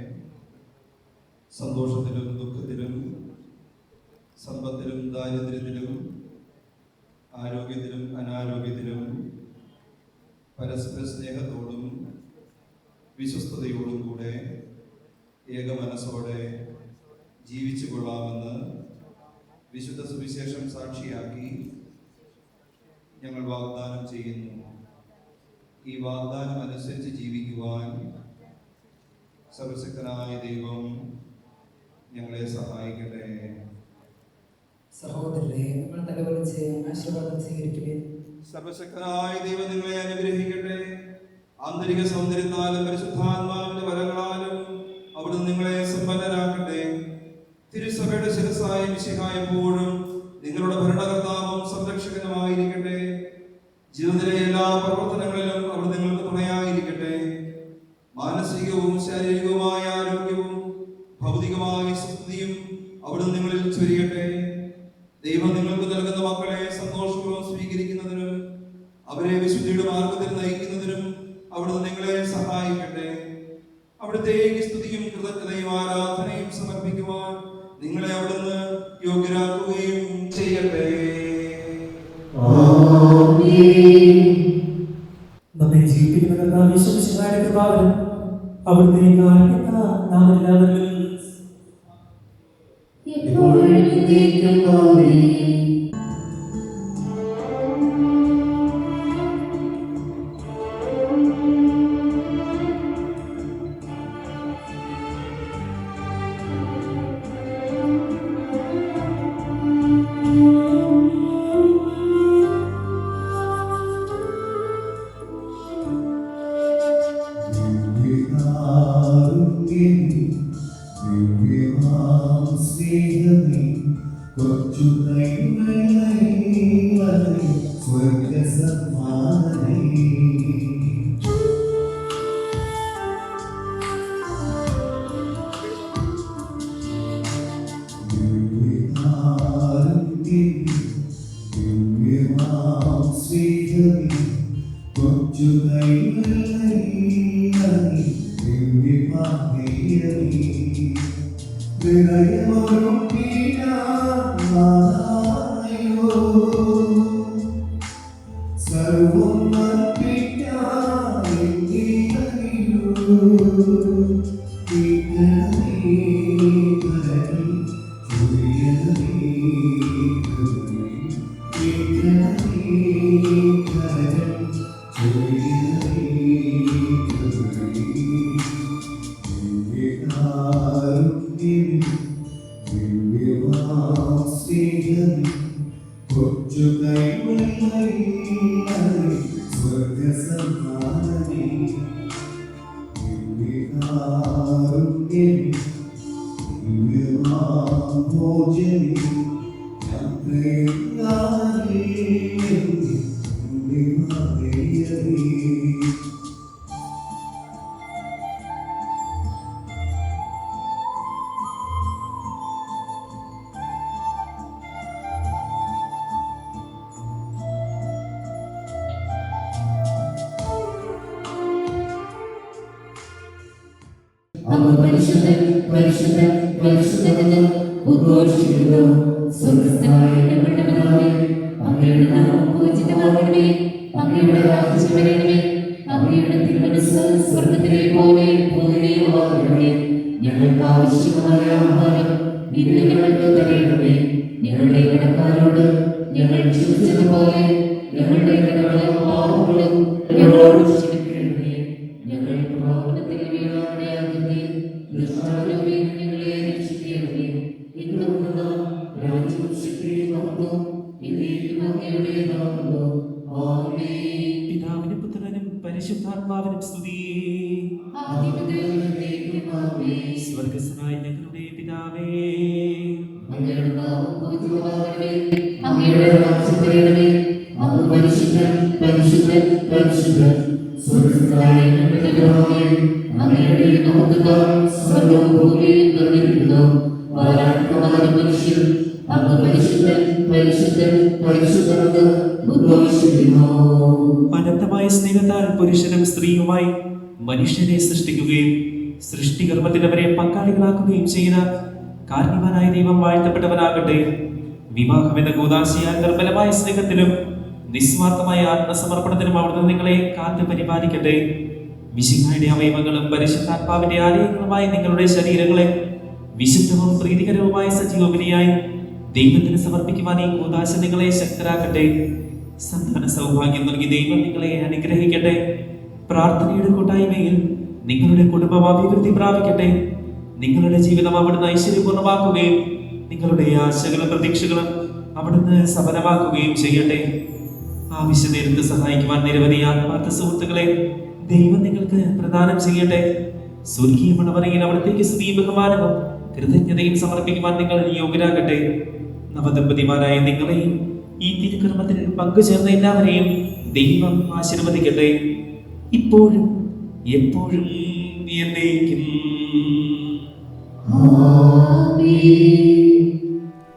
സന്തോഷത്തിലും ദുഃഖത്തിലും സമ്പത്തിലും ദാരിദ്ര്യത്തിലും ആരോഗ്യത്തിലും അനാരോഗ്യത്തിലും പരസ്പര സ്നേഹത്തോടും വിശ്വസ്തയോടും കൂടെ ഏകമനസ്സോടെ ജീവിച്ചു കൊള്ളാമെന്ന് വിശുദ്ധ സുവിശേഷം സാക്ഷിയാക്കി ഞങ്ങൾ വാഗ്ദാനം ചെയ്യുന്നു. ഈ വാഗ്ദാനം അനുസരിച്ച് ജീവിക്കുവാൻ സർവശക്തനായ ദൈവം ഞങ്ങളെ സഹായിക്കട്ടെ. സഹോദരരെ, നിങ്ങൾ തലവലിച്ച് ആശീർവാദം സ്വീകരിക്കുവിൻ. സർവശക്തനായ ദൈവം നിങ്ങളെ അനുഗ്രഹിക്കട്ടെ. ആന്തരിക സൗന്ദര്യത്താലും പരിശുദ്ധാത്മാവിന്റെ വരങ്ങളാലും അവിടുന്ന് നിങ്ങളെ സമ്പന്നരാക്കട്ടെ. തിരുസഭയുടെ ശിരസ്സായ മിശിഹായ എപ്പോഴും നിങ്ങളുടെ ഭരണകർത്താവും സംരക്ഷകനുമായിരിക്കട്ടെ. ജീവിതത്തിലെ എല്ലാ പ്രവർത്തനങ്ങളിലും അവിടുന്ന് നിങ്ങൾക്ക് തുണയായിരിക്കട്ടെ. മാനസികവും ശാരീരികവുമായ ആരോഗ്യവും ഭൗതികമായ സുസ്ഥിതിയും അവിടുന്ന് നിങ്ങളിൽ ചൊരിയട്ടെ. ദൈവം നിങ്ങൾക്ക് നൽകുന്ന മക്കളെ സന്തോഷപൂർവ്വം സ്വീകരിക്കുന്നതിനും അവരെ വിശുദ്ധിയുടെ മാർഗത്തിൽ നയിക്കുന്നതിനും അവിടുന്ന് നിങ്ങളെ സഹായിക്കട്ടെ. അവിടുത്തേക്ക് സ്തുതിയും കൃതജ്ഞതയും ആരാധനയും സമർപ്പിക്കുവാൻ നിങ്ങളെ അവിടുന്ന് യോഗ്യരാക്കുകയും ചെയ്യട്ടെ. നമ്മെ ജീവിപ്പിക്കുന്ന കൃപാവരും അവിടുത്തെ നാം എല്ലാവരും പരിശുദ്ധൻ പരിശുദ്ധൻ പരിശുദ്ധനെന്ന് ഉദ്ഘോഷിക്കുന്നു. സ്വർഗ്ഗസ്ഥനായ ഞങ്ങളുടെ പിതാവേ, അങ്ങയുടെ നാമം പൂജിതമാകണമേ. അങ്ങയുടെ രാജ്യം വരണമേ. അങ്ങയുടെ തിരുമനസ്സ് സ്വർഗ്ഗത്തിലെ പോലെ ഭൂമിയിലുമാകണമേ. ഞങ്ങൾക്ക് ആവശ്യമായ ആഹാരം ഇന്ന് ഞങ്ങൾക്ക് തരണമേ. ഞങ്ങളുടെ കടക്കാരോട് ഞങ്ങൾ ക്ഷമിച്ചതുപോലെ ഞങ്ങളുടെ കടങ്ങളും പാപങ്ങളും ഞങ്ങളോട് ക്ഷമിക്കണമേ. ഞങ്ങൾ പാപത്തിൽ വീഴാതെയാകരുതേ. ദുഷ്ടാരൂപേ ഞങ്ങളെ രക്ഷിക്കണമേ. ഇന്നും രാജ്യവും ശക്തിയും മഹത്വവും എന്നേക്കും അങ്ങയുടേതാകുന്നു. ആമേൻ. പിതാവിനും പുത്രനും പരിശുദ്ധാത്മാവിനും സ്തുതി. സ്വർഗ്ഗസ്ഥനായ ഞങ്ങളുടെ പിതാവേ, അങ്ങയുടെ നാമം പൂജിതമാകണമേ. അങ്ങയുടെ രാജ്യം വരണമേ. അങ്ങ് പരിശുദ്ധൻ പരിശുദ്ധൻ പരിശുദ്ധൻ. സ്വർഗ്ഗസ്ഥനായ ഞങ്ങളുടെ പിതാവേ, അങ്ങയുടെ നാമത്താൽ സർവ്വവും ഭൂമിയിൽ നിറഞ്ഞിരിക്കുന്നു. വാഴ്ത്തപ്പെട്ട മനുഷ്യൻ അങ്ങ് പരിശുദ്ധൻ പരിശുദ്ധൻ പരിശുദ്ധനെന്ന് ഉദ്ഘോഷിക്കുന്നു. അനന്തമായ സ്നേഹത്താൽ പുരുഷനും സ്ത്രീയുമായി മനുഷ്യനെ സൃഷ്ടിക്കുകയും സൃഷ്ടികർമ്മത്തിൽ അവരെ പങ്കാളികളാക്കുകയും ചെയ്ത കാരുണ്യവാനായ ദൈവം വാഴ്ത്തപ്പെട്ടവനാകട്ടെ. വിവാഹം എന്ന കൂദാശയാൽ നിർമ്മലമായ സ്നേഹത്തിലും നിസ്വാർത്ഥമായ ആത്മസമർപ്പണത്തിലും അവിടുന്ന് നിങ്ങളെ കാത്തു പരിപാലിക്കട്ടെ. മിശിഹായുടെ അവയവങ്ങളും പരിശുദ്ധാത്മാവിന്റെ ആലയങ്ങളുമായ നിങ്ങളുടെ ശരീരങ്ങളെ വിശുദ്ധവും പ്രീതികരവുമായ സജീവബലിയായി ദൈവത്തിന് സമർപ്പിക്കുവാൻ ഈ കൂദാശ നിങ്ങളെ ശക്തരാക്കട്ടെ. സന്താന സൗഭാഗ്യം നൽകി ദൈവം നിങ്ങളെ അനുഗ്രഹിക്കട്ടെ. പ്രാർത്ഥനയുടെ കൂട്ടായ്മയിൽ നിങ്ങളുടെ കുടുംബം അഭിവൃദ്ധി പ്രാപിക്കട്ടെ. നിങ്ങളുടെ ജീവിതം അവിടുന്ന് ഐശ്വര്യപൂർണ്ണമാക്കുകയും നിങ്ങളുടെ ആശകളും പ്രതീക്ഷകളും അവിടുന്ന് സഫലമാക്കുകയും ചെയ്യട്ടെ. ആവശ്യനേരത്ത് സഹായിക്കുവാൻ നിരവധി ആത്മാർത്ഥ സുഹൃത്തുക്കളെ ദൈവം നിങ്ങൾക്ക് പ്രദാനം ചെയ്യട്ടെ. സ്വർഗീയ മണവറയിൽ അവിടത്തേക്ക് സ്തുതിയും ബഹുമാനവും കൃതജ്ഞതയും സമർപ്പിക്കുവാൻ നിങ്ങൾ യോഗ്യരാകട്ടെ. നവദമ്പതിമാരായ നിങ്ങളെയും ഈ തിരുക്കർമ്മത്തിൽ പങ്കുചേർന്ന എല്ലാവരെയും ദൈവം ആശീർവദിക്കട്ടെ, ഇപ്പോഴും എപ്പോഴും എന്നേക്കും.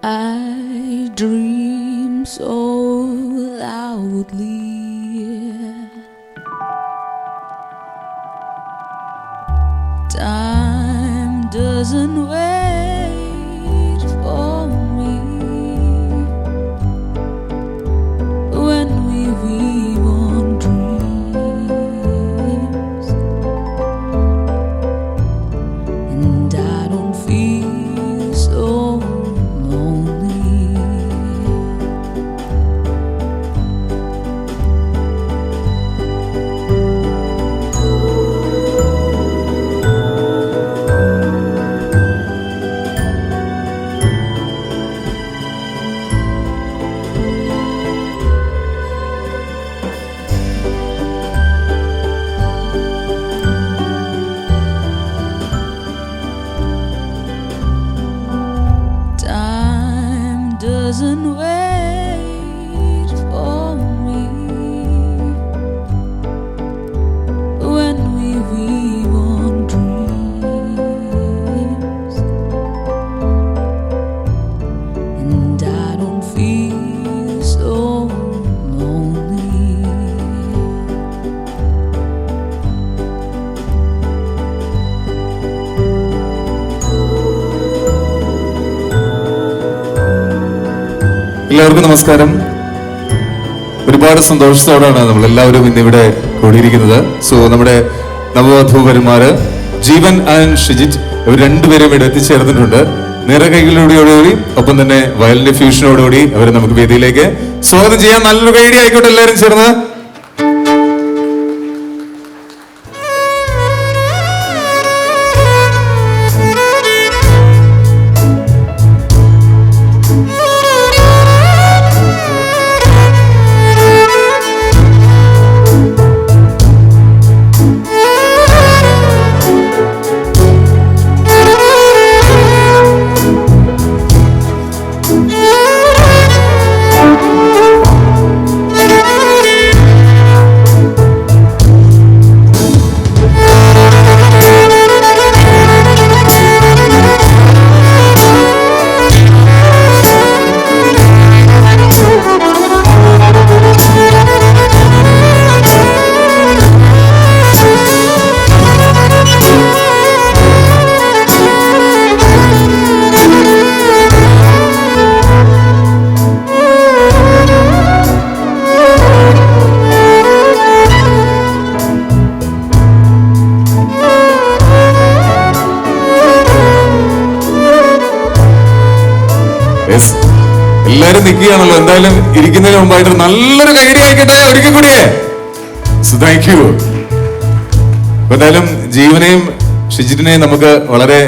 I dream so loudly. Time doesn't wait for me when we weave on dreams, and I don't feel so lonely. Time doesn't wait for me when we weave on dreams, and I don't feel so lonely. എല്ലാവർക്കും നമസ്കാരം. ഒരുപാട് സന്തോഷത്തോടാണ് നമ്മൾ എല്ലാവരും ഇന്നിവിടെ കൂടിയിരിക്കുന്നത്. സോ നമ്മുടെ നവവധൂവരന്മാര് ജീവൻ ആൻഡ് ഷിജിത്ത് ഇവർ രണ്ടുപേരും ഇവിടെ എത്തിച്ചേർന്നിട്ടുണ്ട്. നിറകൈകളോടുകൂടി ഒപ്പം തന്നെ വയലിന്റെ ഫ്യൂഷനോടുകൂടി അവരെ നമുക്ക് വേദിയിലേക്ക് സ്വാഗതം ചെയ്യാൻ. നല്ലൊരു കൈഡി ആയിക്കോട്ടെ എല്ലാവരും ചേർന്ന്. എല്ലാരും നിൽക്കുകയാണല്ലോ. എന്തായാലും ഇരിക്കുന്നതിന് മുമ്പായിട്ട് നല്ലൊരു കൈഡി ആയിക്കട്ടെ ഒരിക്കൽ കൂടിയേ. Thank you. എന്തായാലും ജീവനെയും ഷിജിറ്റിനെയും നമുക്ക് വളരെ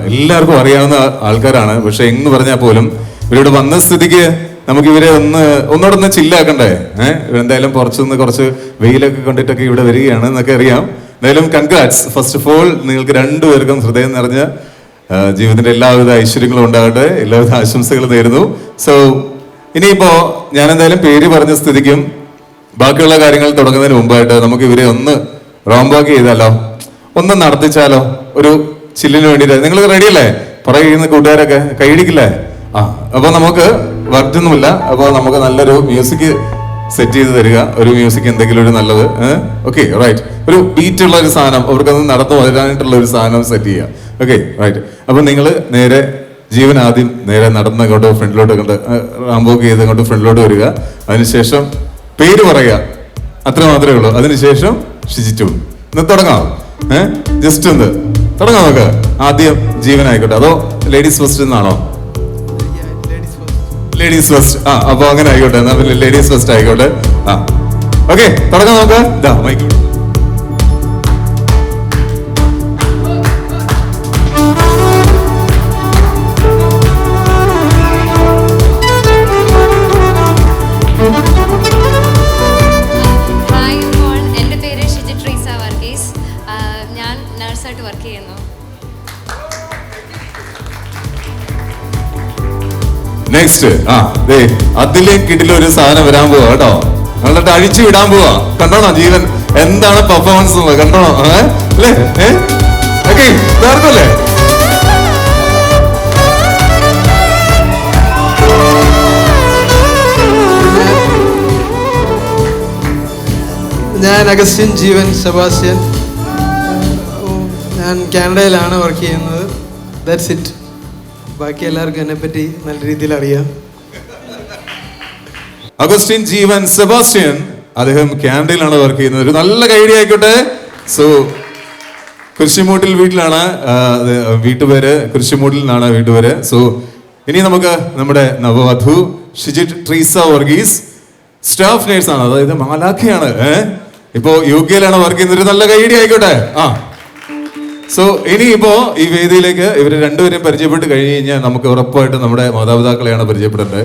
എല്ലാവർക്കും അറിയാവുന്ന ആൾക്കാരാണ്. പക്ഷെ എന്ന് പറഞ്ഞാൽ പോലും ഇവരിവിടെ വന്ന സ്ഥിതിക്ക് നമുക്ക് ഇവരെ ഒന്നോടൊന്ന് ചില്ലാക്കണ്ടേ. എന്തായാലും പുറത്തുനിന്ന് കുറച്ച് വെയിലൊക്കെ കൊണ്ടിട്ടൊക്കെ ഇവിടെ വരികയാണ് എന്നൊക്കെ അറിയാം. എന്തായാലും കൺഗ്രാറ്റ്സ്. ഫസ്റ്റ് ഓഫ് ഓൾ നിങ്ങൾക്ക് രണ്ടുപേർക്കും ഹൃദയം നിറഞ്ഞ ജീവിതത്തിന്റെ എല്ലാവിധ ഐശ്വര്യങ്ങളും ഉണ്ടാകട്ടെ, എല്ലാവിധ ആശംസകളും നേരുന്നു. സോ ഇനിയിപ്പോ ഞാൻ എന്തായാലും പേര് പറഞ്ഞ സ്ഥിതിക്കും ബാക്കിയുള്ള കാര്യങ്ങൾ തുടങ്ങുന്നതിന് മുമ്പായിട്ട് നമുക്ക് ഇവരെ ഒന്ന് റോംബാക്ക് ചെയ്താലോ, ഒന്ന് നടത്തിച്ചാലോ ഒരു ചില്ലിന് വേണ്ടിയിട്ട്. നിങ്ങൾ റെഡിയല്ലേ? പറയുന്ന കൂട്ടുകാരൊക്കെ കൈയിടിക്കില്ലേ? അപ്പൊ നമുക്ക് വർക്കൊന്നുമില്ല. അപ്പൊ നമുക്ക് നല്ലൊരു മ്യൂസിക് സെറ്റ് ചെയ്ത് തരിക. ഒരു മ്യൂസിക് എന്തെങ്കിലും ഒരു നല്ലത്. Okay right. ഒരു ബീറ്റുള്ള ഒരു സാധനം അവർക്കൊന്ന് നടന്നു വരാനായിട്ടുള്ള ഒരു സാധനം സെറ്റ് ചെയ്യുക. Okay right. അപ്പൊ നിങ്ങൾ നേരെ ജീവൻ ആദ്യം നേരെ നടന്നങ്ങോട്ട് ഫ്രണ്ടിലോട്ട് കണ്ട് റാംബോക്ക് ചെയ്ത് അങ്ങോട്ട് ഫ്രണ്ടിലോട്ട് വരിക. അതിനുശേഷം പേര് പറയുക, അത്ര മാത്രമേ ഉള്ളൂ. അതിനുശേഷം ഷിജിറ്റും തുടങ്ങാം. ജസ്റ്റ് ഒന്ന് തുടങ്ങാം നമുക്ക്. ആദ്യം ജീവനായിക്കോട്ടെ, അതോ ലേഡീസ് ഫസ്റ്റ് എന്നാണോ? Ladies first. ആ അപ്പൊ അങ്ങനെ ആയിക്കോട്ടെ, എന്നാ പിന്നെ ലേഡീസ് ഫസ്റ്റ് ആയിക്കോട്ടെ. ആ ഓക്കെ, തുടങ്ങാം നമുക്ക്. ഇതാ മൈക്ക്. എൻ്റെ പേര് ഷിജി ട്രീസ വർഗീസ്. ഞാൻ നഴ്സായിട്ട് വർക്ക് ചെയ്യുന്നു. നെക്സ്റ്റ് അതിലേക്ക് കിട്ടില്ല ഒരു സാധനം വരാൻ പോവാ കേട്ടോ. എന്നിട്ട് അഴിച്ചു വിടാൻ പോവാ. കണ്ടോണോ ജീവൻ എന്താണ് പെർഫോമൻസ് കണ്ടോണോ അല്ലേ? ഓക്കെ, നേരത്തല്ലേ? ഞാൻ അഗസ്റ്റിൻ ജീവൻ സെബാസ്റ്റ്യൻ. ഞാൻ കാനഡയിലാണ് വർക്ക് ചെയ്യുന്നത്. That's it. ബാക്കി എല്ലാവർക്കും എന്നെപ്പറ്റി നല്ല രീതിയിൽ അറിയാം. അഗസ്റ്റിൻ ജീവൻ സെബാസ്റ്റ്യൻ, അദ്ദേഹം കാനഡയിലാണ് വർക്ക് ചെയ്യുന്നത്. ഒരു നല്ല ഐഡിയ ആയിക്കോട്ടെ. സോ കുരിശുമൂട്ടിൽ വീട്ടിലാണ് വീട്ടുപേര്, കുരിശുമൂട്ടിൽ നിന്നാണ് വീട്ടുപേര്. സോ ഇനി നമുക്ക് നമ്മുടെ നവവധു ഷിജിറ്റ് ട്രീസ വർഗീസ്, സ്റ്റാഫ് നേഴ്സാണ്, അതായത് മാലാഖയാണ്. ഇപ്പോ UK വർക്ക് ചെയ്യുന്നത്. ഒരു നല്ല ഐഡിയ ആയിക്കോട്ടെ. സോ ഇനിയിപ്പോ ഈ വേദിയിലേക്ക് ഇവര് രണ്ടുപേരെയും പരിചയപ്പെട്ട് കഴിഞ്ഞ് കഴിഞ്ഞാൽ നമുക്ക് ഉറപ്പായിട്ട് നമ്മുടെ മാതാപിതാക്കളെയാണ് പരിചയപ്പെടേണ്ടത്.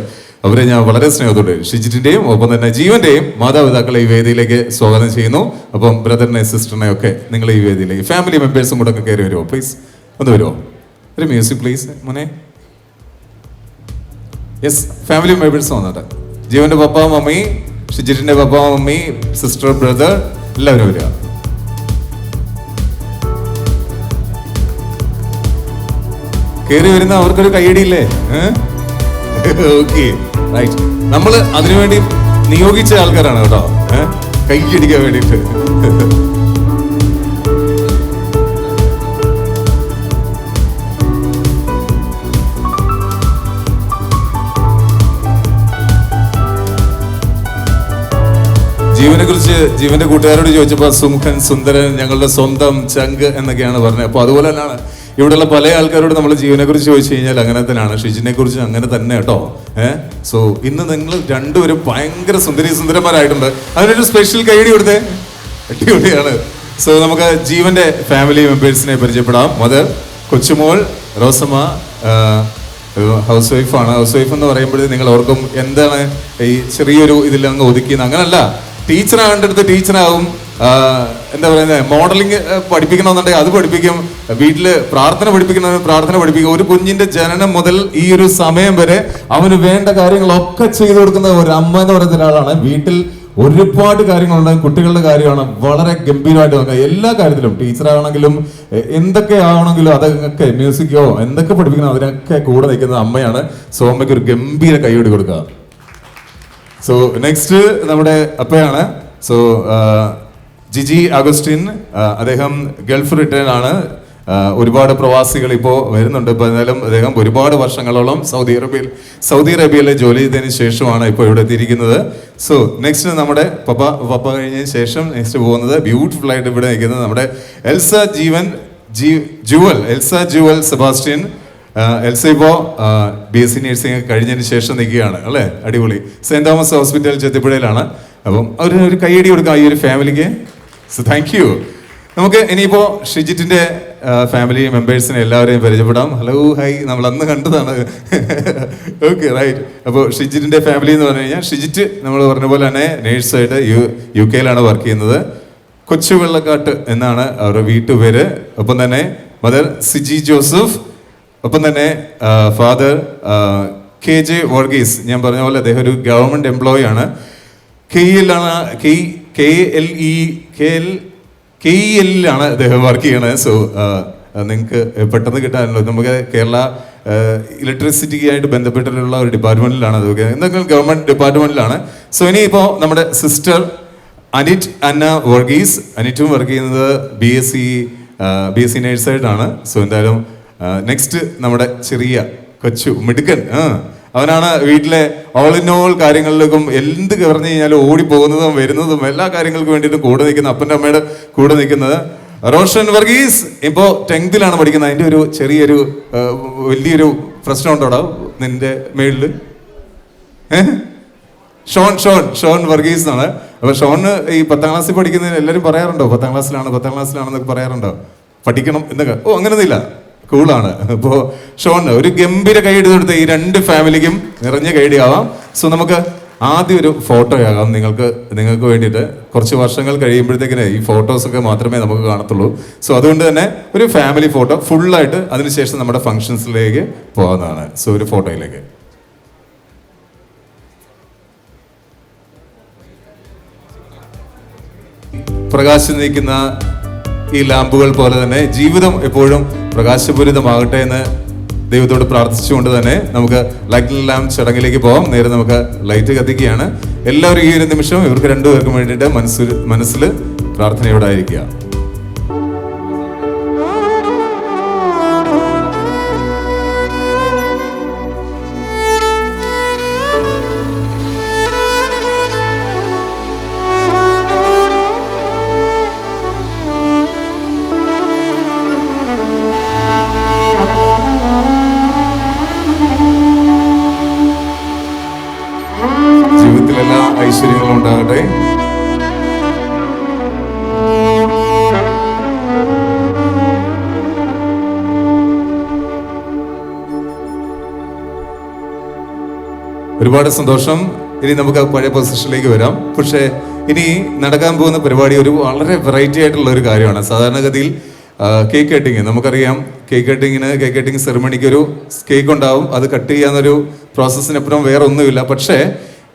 അവരെ ഞാൻ വളരെ സ്നേഹത്തോടെ ഷിജിറ്റിന്റെയും ഒപ്പം തന്നെ ജീവന്റെയും മാതാപിതാക്കളെ ഈ വേദിയിലേക്ക് സ്വാഗതം ചെയ്യുന്നു. അപ്പം ബ്രദറിനെ സിസ്റ്ററിനെ ഒക്കെ നിങ്ങൾ ഈ വേദിയിലേക്ക്, ഫാമിലി മെമ്പേഴ്സും കൂടെ ഒക്കെ കയറി വരുമോ പ്ലീസ്? ഒന്ന് വരുമോ? ഒരു മ്യൂസിക് പ്ലീസ് മോനെ. യെസ്, ഫാമിലി മെമ്പേഴ്സ് വന്നിട്ട് ജീവന്റെ പപ്പ മമ്മി, ഷിജിറ്റിന്റെ പപ്പ മമ്മി, സിസ്റ്റർ, ബ്രദർ എല്ലാവരും വരിക. കയറി വരുന്ന അവർക്കൊരു കൈയടിയില്ലേ? Okay, right. നമ്മള് അതിനുവേണ്ടി നിയോഗിച്ച ആൾക്കാരാണ് കേട്ടോ, കൈയടിക്കാൻ വേണ്ടിട്ട്. ജീവനെ കുറിച്ച് ജീവന്റെ കൂട്ടുകാരോട് ചോദിച്ചപ്പോ സുമുഖൻ, സുന്ദരൻ, ഞങ്ങളുടെ സ്വന്തം ചങ്ക് എന്നൊക്കെയാണ് പറഞ്ഞത്. അപ്പൊ അതുപോലെ തന്നെയാണ് ഇവിടെയുള്ള പല ആൾക്കാരോട് നമ്മൾ ജീവനെ കുറിച്ച് ചോദിച്ചു കഴിഞ്ഞാൽ അങ്ങനെ തന്നെയാണ്, ഷിജിനെ കുറിച്ച് അങ്ങനെ തന്നെ കേട്ടോ. സോ ഇന്ന് നിങ്ങൾ രണ്ടുപേരും ഭയങ്കര സുന്ദരന്മാരായിട്ടുണ്ട്. അതിനൊരു സ്പെഷ്യൽ കൈയടി കൊടുത്തേ, അടിപൊളിയാണ്. സോ നമുക്ക് ജീവന്റെ ഫാമിലി മെമ്പേഴ്സിനെ പരിചയപ്പെടാം. മദർ കൊച്ചുമോൾ റോസമ്മ, ഹൗസ് വൈഫാണ്. ഹൗസ് വൈഫ് എന്ന് പറയുമ്പോഴേ നിങ്ങൾ ഓർക്കും എന്താണ് ഈ ചെറിയൊരു ഇതിൽ അങ്ങ് ഒതുക്കിയെന്ന്. അങ്ങനല്ല, ടീച്ചറാകേണ്ടടുത്ത് ടീച്ചറാകും. എന്താ പറയുന്നത്, മോഡലിംഗ് പഠിപ്പിക്കണമെന്നുണ്ടെങ്കിൽ അത് പഠിപ്പിക്കും. വീട്ടില് പ്രാർത്ഥന പഠിപ്പിക്കണമെങ്കിൽ പ്രാർത്ഥന പഠിപ്പിക്കും. ഒരു കുഞ്ഞിന്റെ ജനനം മുതൽ ഈ ഒരു സമയം വരെ അവന് വേണ്ട കാര്യങ്ങളൊക്കെ ചെയ്തു കൊടുക്കുന്ന ഒരു അമ്മ എന്ന് പറയുന്ന ഒരാളാണ്. വീട്ടിൽ ഒരുപാട് കാര്യങ്ങളുണ്ട്. കുട്ടികളുടെ കാര്യമാണ് വളരെ ഗംഭീരമായിട്ട് നോക്കുക. എല്ലാ കാര്യത്തിലും ടീച്ചറാണെങ്കിലും എന്തൊക്കെ ആവണമെങ്കിലും അതൊക്കെ, മ്യൂസിക്കോ എന്തൊക്കെ പഠിപ്പിക്കണം അതിനൊക്കെ കൂടെ നിൽക്കുന്ന അമ്മയാണ്. സോ അമ്മയ്ക്ക് ഒരു ഗംഭീര കൈയ്യടി കൊടുക്കുക. സോ നെക്സ്റ്റ് നമ്മുടെ അപ്പയാണ്. സോ ജിജി അഗസ്റ്റിൻ, അദ്ദേഹം ഗൾഫ് റിട്ടേൺ ആണ്. ഒരുപാട് പ്രവാസികൾ ഇപ്പോൾ വരുന്നുണ്ട്. ഇപ്പോൾ എന്തായാലും അദ്ദേഹം ഒരുപാട് വർഷങ്ങളോളം സൗദി അറേബ്യയിൽ ജോലി ചെയ്തതിന് ശേഷമാണ് ഇപ്പോൾ ഇവിടെ എത്തിയിരിക്കുന്നത്. സോ നെക്സ്റ്റ് നമ്മുടെ പപ്പ കഴിഞ്ഞതിന് ശേഷം നെക്സ്റ്റ് പോകുന്നത് ബ്യൂട്ടിഫുൾ ആയിട്ട് ഇവിടെ നിൽക്കുന്നത് നമ്മുടെ എൽസ ജുവൽ സെബാസ്റ്റ്യൻ. എൽസ ഇപ്പോൾ BSc നഴ്സിംഗ് കഴിഞ്ഞതിന് ശേഷം നിൽക്കുകയാണ് അല്ലേ? അടിപൊളി. സെന്റ് തോമസ് ഹോസ്പിറ്റൽ ചെത്തിപ്പുഴയിലാണ്. അപ്പം ഒരു കൈയടി കൊടുക്കാം ഈ ഒരു ഫാമിലിക്ക്. So thank you. നമുക്ക് ഇനിയിപ്പോൾ ഷിജിറ്റിന്റെ ഫാമിലി മെമ്പേഴ്സിനെ എല്ലാവരെയും പരിചയപ്പെടാം. ഹലോ, ഹൈ, നമ്മൾ അന്ന് കണ്ടതാണ്. Okay, right. അപ്പോൾ ഷിജിറ്റിന്റെ ഫാമിലി എന്ന് പറഞ്ഞു കഴിഞ്ഞാൽ ഷിജിറ്റ് നമ്മൾ പറഞ്ഞ പോലെ തന്നെ നേഴ്സായിട്ട് UK വർക്ക് ചെയ്യുന്നത്. കൊച്ചു വെള്ളക്കാട്ട് എന്നാണ് അവരുടെ വീട്ടുപേര്. ഒപ്പം തന്നെ മദർ സിജി ജോസഫ്, ഒപ്പം തന്നെ ഫാദർ KJ വർഗീസ്. ഞാൻ പറഞ്ഞ പോലെ അദ്ദേഹം ഒരു ഗവൺമെന്റ് എംപ്ലോയി ആണ്. KEL-ലാണ് അദ്ദേഹം വർക്ക് ചെയ്യണത്. സോ നിങ്ങൾക്ക് പെട്ടെന്ന് കിട്ടാനല്ലോ, നമുക്ക് കേരള ഇലക്ട്രിസിറ്റിയായിട്ട് ബന്ധപ്പെട്ടിട്ടുള്ള ഒരു ഡിപ്പാർട്ട്മെന്റിലാണ് അത്. എന്തെങ്കിലും ഗവൺമെന്റ് ഡിപ്പാർട്ട്മെന്റിലാണ്. സോ ഇനിയിപ്പോൾ നമ്മുടെ സിസ്റ്റർ അന്ന വർഗീസ്. അനിറ്റും വർക്ക് ചെയ്യുന്നത് BSc നേഴ്സായിട്ടാണ്. സോ എന്തായാലും നെക്സ്റ്റ് നമ്മുടെ ചെറിയ കൊച്ചു മിടുക്കൻ, അവനാണ് വീട്ടിലെ ഓൾ ഇൻ ഓൾ കാര്യങ്ങളിലേക്കും എന്ത് പറഞ്ഞു കഴിഞ്ഞാലും ഓടിപ്പോകുന്നതും വരുന്നതും എല്ലാ കാര്യങ്ങൾക്കും വേണ്ടിയിട്ടും കൂടെ നിൽക്കുന്ന അപ്പൻ്റെ അമ്മയുടെ കൂടെ നിൽക്കുന്നത് റോഷൻ വർഗീസ്. ഇപ്പോൾ 10th പഠിക്കുന്നത്. അതിൻ്റെ ഒരു ചെറിയൊരു വലിയൊരു പ്രശ്നം ഉണ്ടോടാ നിന്റെ മേളിൽ? ഷോൺ വർഗീസ് എന്നാണ്. അപ്പൊ ഷോണ് ഈ 10ാം ക്ലാസ്സിൽ പഠിക്കുന്നതിന് എല്ലാവരും പറയാറുണ്ടോ 10ാം ക്ലാസ്സിലാണെന്നൊക്കെ പറയാറുണ്ടോ? പഠിക്കണം എന്നൊക്കെ? ഓ, അങ്ങനെയൊന്നുമില്ല, കൂളാണ്. അപ്പോൾ ഷോണ് ഒരു ഗംഭീര കൈഡി കൊടുത്ത് ഈ 2 ഫാമിലിക്കും നിറഞ്ഞ കൈഡി ആവാം. സോ നമുക്ക് ആദ്യം ഒരു ഫോട്ടോ ആകാം നിങ്ങൾക്ക് വേണ്ടിയിട്ട്. കുറച്ച് വർഷങ്ങൾ കഴിയുമ്പോഴത്തേക്കിന് ഈ ഫോട്ടോസൊക്കെ മാത്രമേ നമുക്ക് കാണത്തുള്ളൂ. സോ അതുകൊണ്ട് തന്നെ ഒരു ഫാമിലി ഫോട്ടോ ഫുള്ളായിട്ട്, അതിനുശേഷം നമ്മുടെ ഫങ്ഷൻസിലേക്ക് പോകാവുന്നതാണ്. സോ ഒരു ഫോട്ടോയിലേക്ക് പ്രകാശം നീക്കുന്ന ഈ ലാമ്പുകൾ പോലെ തന്നെ ജീവിതം എപ്പോഴും പ്രകാശപൂരിതമാകട്ടെ എന്ന് ദൈവത്തോട് പ്രാർത്ഥിച്ചുകൊണ്ട് തന്നെ നമുക്ക് ലൈറ്റ് ലാമ്പ് ചടങ്ങിലേക്ക് പോകാം. നേരെ നമുക്ക് ലൈറ്റ് കത്തിക്കുകയാണ്. എല്ലാവരും ഈ ഒരു നിമിഷം ഇവർക്ക് 2 പേർക്കും വേണ്ടിയിട്ട് മനസ്സിൽ പ്രാർത്ഥനയോടെ ആയിരിക്കുക. ജീവിതത്തിലെല്ലാ ഐശ്വര്യങ്ങളും ഉണ്ടാകട്ടെ. ഒരുപാട് സന്തോഷം. ഇനി നമുക്ക് പഴയ പൊസിഷനിലേക്ക് വരാം. പക്ഷേ ഇനി നടക്കാൻ പോകുന്ന പരിപാടി ഒരു വളരെ വെറൈറ്റി ആയിട്ടുള്ള ഒരു കാര്യമാണ്. സാധാരണഗതിയിൽ കേക്ക് കട്ടിങ്, നമുക്കറിയാം കേക്ക് കട്ടിങ് സെറിമണിക്ക് ഒരു കേക്ക് ഉണ്ടാവും. അത് കട്ട് ചെയ്യാന്നൊരു പ്രോസസ്സിനപ്പുറം വേറെ ഒന്നുമില്ല. പക്ഷേ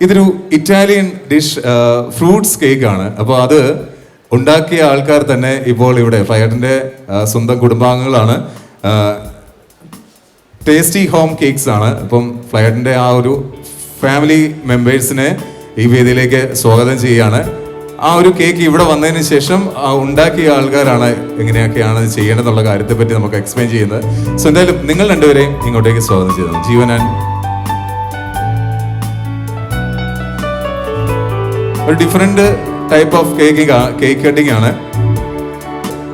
ഇതൊരു ഇറ്റാലിയൻ ഡിഷ്, ഫ്രൂട്ട്സ് കേക്കാണ്. അപ്പോൾ അത് ഉണ്ടാക്കിയ ആൾക്കാർ തന്നെ ഇപ്പോൾ ഇവിടെ ഫ്ലൈഹാർട്ടിൻ്റെ സ്വന്തം കുടുംബാംഗങ്ങളാണ്. ടേസ്റ്റി ഹോം കേക്ക്സ് ആണ്. അപ്പം ഫ്ലൈഹാർട്ടിൻ്റെ ആ ഒരു ഫാമിലി മെമ്പേഴ്സിനെ ഈ വേദിയിലേക്ക് സ്വാഗതം ചെയ്യുകയാണ്. ആ ഒരു കേക്ക് ഇവിടെ വന്നതിന് ശേഷം ഉണ്ടാക്കിയ ആൾക്കാരാണ് എങ്ങനെയൊക്കെയാണ് ചെയ്യേണ്ടതെന്നുള്ള കാര്യത്തെപ്പറ്റി നമുക്ക് എക്സ്പ്ലെയിൻ ചെയ്യുന്നത്. സോ എന്തായാലും നിങ്ങൾ 2 പേരെയും ഇങ്ങോട്ടേക്ക് സ്വാഗതം ചെയ്തു. ജീവൻ ഒരു different type of cake cutting ആണ്.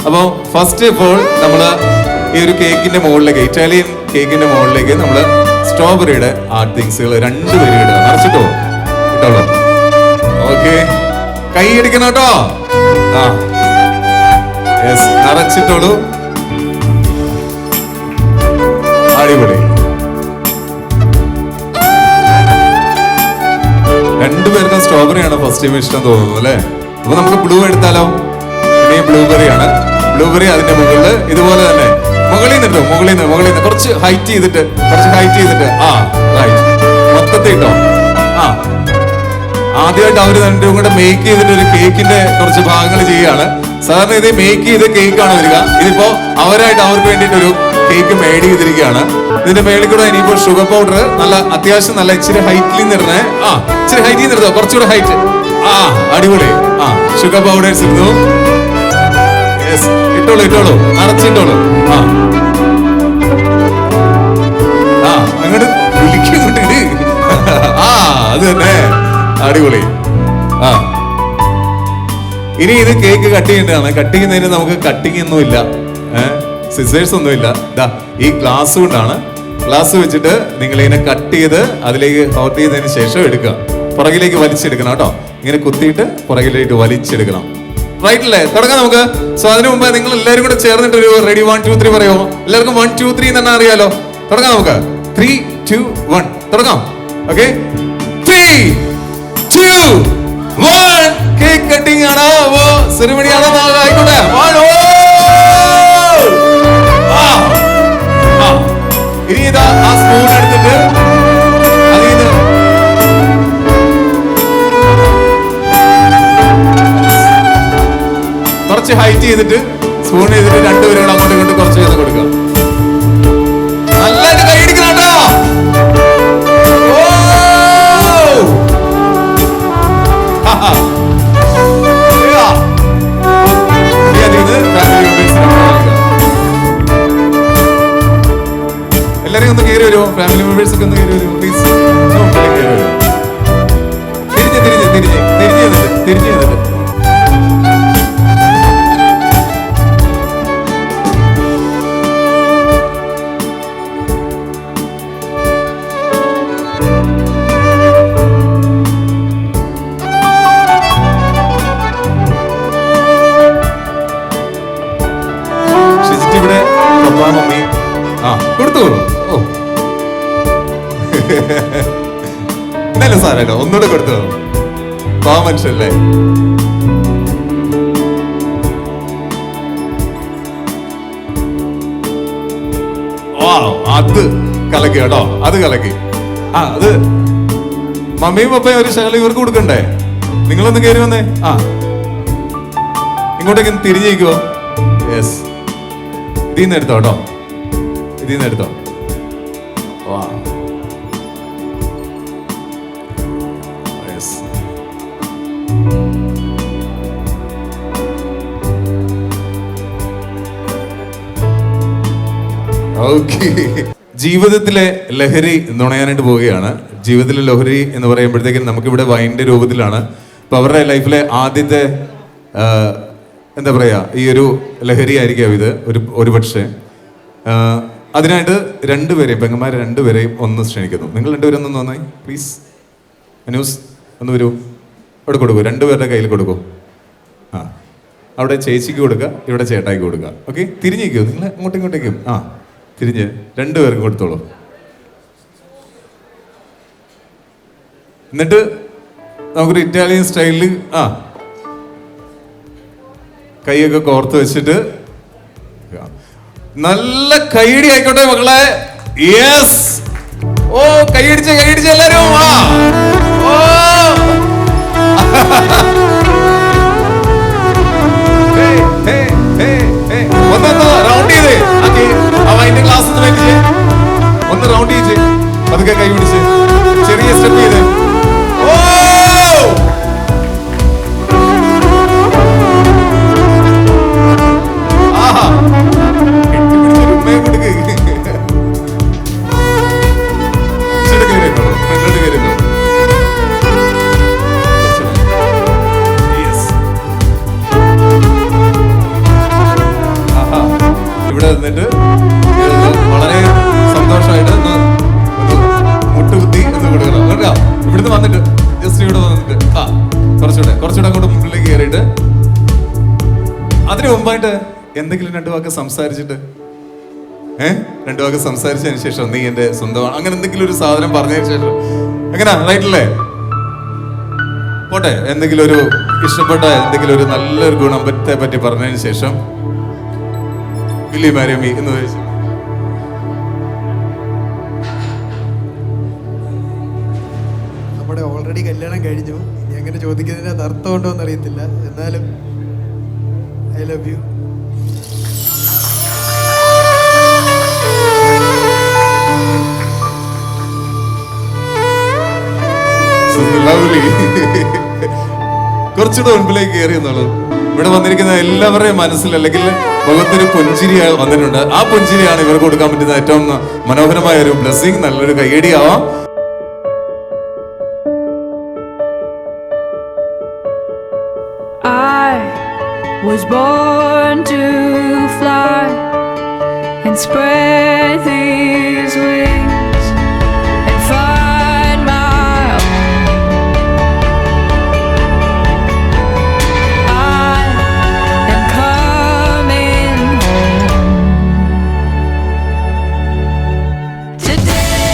അപ്പോൾ ഫസ്റ്റ് ഓഫ് ഓൾ നമ്മൾ ഈ ഒരു കേക്കിന്റെ മുകളിലേക്ക്, ഇറ്റാലിയൻ കേക്കിന്റെ മുകളിലേക്ക് നമ്മൾ സ്ട്രോബെറിയുടെ ആർട്ട് തിങ്സുകൾ 2 പേര് ഇടുക. നിറച്ചിട്ടോ ഇട്ടോളൂ. ഓക്കെ, കൈ അടിക്കണം കേട്ടോ. ആ യെസ്, നിറച്ചിട്ടോളൂ. അടിപൊളി. 2 പേർക്കും സ്ട്രോബെറി ആണ് ഫസ്റ്റ് ടൈം ഇഷ്ടം തോന്നുന്നു അല്ലേ? അപ്പൊ നമുക്ക് ബ്ലൂ എടുത്താലോ? ഇനി ബ്ലൂബെറി ആണ്. ബ്ലൂബെറി അതിന്റെ മുകളിൽ ഇതുപോലെ തന്നെ മുകളിൽ നിന്ന് കുറച്ച് ഹൈറ്റ് ചെയ്തിട്ട് ആ റൈറ്റ് മൊത്തത്തിൽ ഇട്ടോ. ആ ആദ്യമായിട്ട് അവർ 2 കൂടെ മേക്ക് ചെയ്തിട്ട് ഒരു കേക്കിന്റെ കുറച്ച് ഭാഗങ്ങൾ ചെയ്യുകയാണ്. സാധാരണ ഇത് മേക്ക് ചെയ്ത കേക്കാണ് വരിക. ഇതിപ്പോ അവർക്ക് വേണ്ടിയിട്ടൊരു കേക്ക് മേഡ് ചെയ്തിരിക്കുകയാണ്. ഇതിന്റെ മേളിൽ കൂടെ ഇനിയിപ്പോ ഷുഗർ പൗഡർ അത്യാവശ്യം നല്ല ഇച്ചിരി ഹൈറ്റിൽ നിന്നിടണേ. ഇച്ചിരി ഹൈറ്റിൽ നിർത്തോ, കുറച്ചുകൂടെ ഹൈറ്റ്. അടിപൊളി. ഷുഗർ പൗഡേഴ്സ് ഇടുന്നു. യെസ്, ഇട്ടോളൂ, നിറച്ചിട്ടോളൂ. അങ്ങോട്ട് വിളിക്കുന്നുണ്ട്. അത് തന്നെ, അടിപൊളി. ഇനി ഇത് കേക്ക് കട്ട് ചെയ്യേണ്ടതാണ്. കട്ട് ചെയ്യുന്നതിന് നമുക്ക് കട്ടിങ് ഒന്നുമില്ല, സിസേഴ്സ് ഒന്നുമില്ല. ഈ ഗ്ലാസ് കൊണ്ടാണ്. ഗ്ലാസ് വെച്ചിട്ട് നിങ്ങൾ ഇതിനെ കട്ട് ചെയ്ത് അതിലേക്ക് ഹോട്ട് ചെയ്തതിന് ശേഷം എടുക്കുക. പുറകിലേക്ക് വലിച്ചെടുക്കണം കേട്ടോ. ഇങ്ങനെ കുത്തിയിട്ട് പുറകിലേക്ക് വലിച്ചെടുക്കണം. റൈറ്റ് അല്ലേ? തുടങ്ങാം നമുക്ക്. സോ അതിനു മുമ്പ് നിങ്ങൾ എല്ലാവരും കൂടെ ചേർന്നിട്ട് ഒരു റെഡി 1 2 3 പറയുമോ? എല്ലാവർക്കും 1 2 3 തന്നെ അറിയാലോ. തുടങ്ങാം നമുക്ക്. 3 2 1 തുടങ്ങാം. ഓക്കെ, 3 2 1. കേക്ക് കട്ടിംഗ് ആണോ സെറിമണി ആണോ? ആയിക്കോട്ടെ. ഇനി ഇതാ ആ സ്പൂൺ എടുത്തിട്ട് അതിന് കുറച്ച് ഹൈറ്റ് ചെയ്തിട്ട് സ്പൂൺ ചെയ്തിട്ട് 2 പേരും അങ്ങോട്ടും ഇങ്ങോട്ടും കുറച്ച് ചെയ്ത് കൊടുക്കുക. നല്ലതായിട്ട് കൈയടിക്കണം കേട്ടോ. എല്ലാരെയും ഒന്ന് കയറി വരുമോ? ഫാമിലി മെമ്പേഴ്സ് ഒക്കെ ഒന്ന് കയറി വരുമോ പ്ലീസ്? തിരിഞ്ഞ് പപ്പ മമ്മി ആ കൊടുത്തു. ഓ എന്നാലും സാരല്ലോ, ഒന്നുകൂടെ കൊടുത്തു. പാവ മനുഷ്യല്ലേ. അത് കലക്കി കേട്ടോ, അത് കലക്കി. ആ അത് മമ്മിയും പപ്പയും ഒരു ശകലം ഇവർക്ക് കൊടുക്കണ്ടേ? നിങ്ങളൊന്ന് കയറി വന്നേ. ആ ഇങ്ങോട്ടേക്ക് തിരിഞ്ഞേക്കുവോ? യെസ്, ഇതിന്ന് എടുത്തോ കേട്ടോ, ഇതിന്ന് എടുത്തോ. വാ യെസ്. ഓക്കെ, ജീവിതത്തിലെ ലഹരി നുണയാനായിട്ട് പോവുകയാണ്. ജീവിതത്തിലെ ലഹരി എന്ന് പറയുമ്പോഴത്തേക്കും നമുക്കിവിടെ വൈൻ്റെ രൂപത്തിലാണ്. അപ്പോൾ അവരുടെ ലൈഫിലെ ആദ്യത്തെ എന്താ പറയുക, ഈ ഒരു ലഹരി ആയിരിക്കും ഇത് ഒരു പക്ഷേ. അതിനായിട്ട് രണ്ടുപേരെയും, പെങ്ങന്മാർ രണ്ടുപേരെയും ഒന്ന് ക്ഷണിക്കുന്നു. നിങ്ങൾ രണ്ടുപേരും ഒന്ന് നന്നായി പ്ലീസ്. അനൂസ് ഒന്ന് വരൂ, അവിടെ കൊടുക്കൂ, രണ്ടുപേരുടെ കയ്യിൽ കൊടുക്കൂ. ആ അവിടെ ചേച്ചിക്ക് കൊടുക്കുക, ഇവിടെ ചേട്ടായിക്ക് കൊടുക്കുക. ഓക്കെ, തിരിഞ്ഞേക്കോ നിങ്ങൾ അങ്ങോട്ടും ഇങ്ങോട്ടേക്കും. ആ തിരിഞ്ഞ് രണ്ടുപേർക്ക് കൊടുത്തോളൂ. എന്നിട്ട് നമുക്കൊരു ഇറ്റാലിയൻ സ്റ്റൈലിൽ കൈയൊക്കെ കോർത്ത് വെച്ചിട്ട് നല്ല കൈയടി ആയിക്കോട്ടെ മക്കളെ. യെസ്, ഓ കൈയടിച്ച എല്ലാരും. ഒന്ന് റൗണ്ട് ചെയ്തേ, അതിന്റെ ക്ലാസ് ഒന്ന് റൗണ്ട് ചെയ്ത് അതൊക്കെ കൈ പിടിച്ച് ചെറിയ സ്റ്റെപ്പ് ചെയ്ത്. ഓ ആഹാ, കെട്ടിപ്പിടിച്ചൊരു ഉമ്മയും കൊടുക്ക്. ഇവിടെ നിന്നിട്ട് വളരെ സന്തോഷമായിട്ട് മുട്ടുകുത്തി എന്ന് കൊടുക്കണം കേട്ടോ. ഇവിടുന്ന് വന്നിട്ട് ജസ്റ്റ് ഇവിടെ വന്നിട്ട് കുറച്ചുകൂടെ അങ്ങോട്ട് മുന്നിലേക്ക് കയറിയിട്ട് അതിന് മുമ്പായിട്ട് എന്തെങ്കിലും രണ്ടു വാക്ക് സംസാരിച്ചിട്ട് രണ്ടു വാക്ക് സംസാരിച്ചതിന് ശേഷം നീ എന്റെ സ്വന്തമാണ് അങ്ങനെ എന്തെങ്കിലും ഒരു സാധനം പറഞ്ഞതിന് ശേഷം എങ്ങനാ റൈറ്റല്ലേ പോട്ടെ, എന്തെങ്കിലും ഒരു ഇഷ്ടപ്പെട്ട എന്തെങ്കിലും ഒരു നല്ലൊരു ഗുണത്തെ പറ്റി പറഞ്ഞതിന് ശേഷം മാരമി എന്ന് ചോദിച്ചു. നമ്മുടെ ഓൾറെഡി കല്യാണം കഴിഞ്ഞു, ഇനി അങ്ങനെ ചോദിക്കുന്നതിന് അർത്ഥം ഉണ്ടോ എന്ന് അറിയത്തില്ല, എന്നാലും ഐ ലവ് യു. കുറച്ചുകൂടെ മുൻപിലേക്ക് കയറി എന്നുള്ളത് ഇവിടെ വന്നിരിക്കുന്ന എല്ലാവരുടെയും മനസ്സിൽ അല്ലെങ്കിൽ മുഖത്തൊരു പുഞ്ചിരി വന്നിട്ടുണ്ട്. ആ പുഞ്ചിരിയാണ് ഇവർക്ക് കൊടുക്കാൻ പറ്റുന്ന ഏറ്റവും മനോഹരമായ ഒരു ബ്ലെസ്സിങ്. നല്ലൊരു കയ്യടിയാവാം. I was born to fly and spread these wings and find my own. I am coming home. Today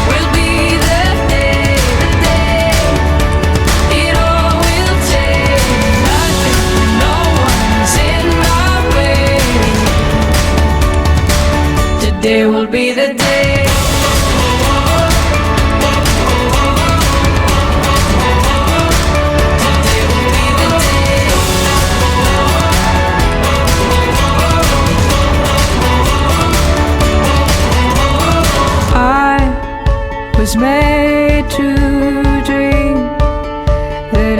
will be the day, it all will change. Nothing, no one's in my way. Today will be the day. I was made to dream that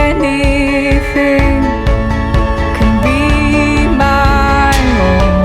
anything can be my own.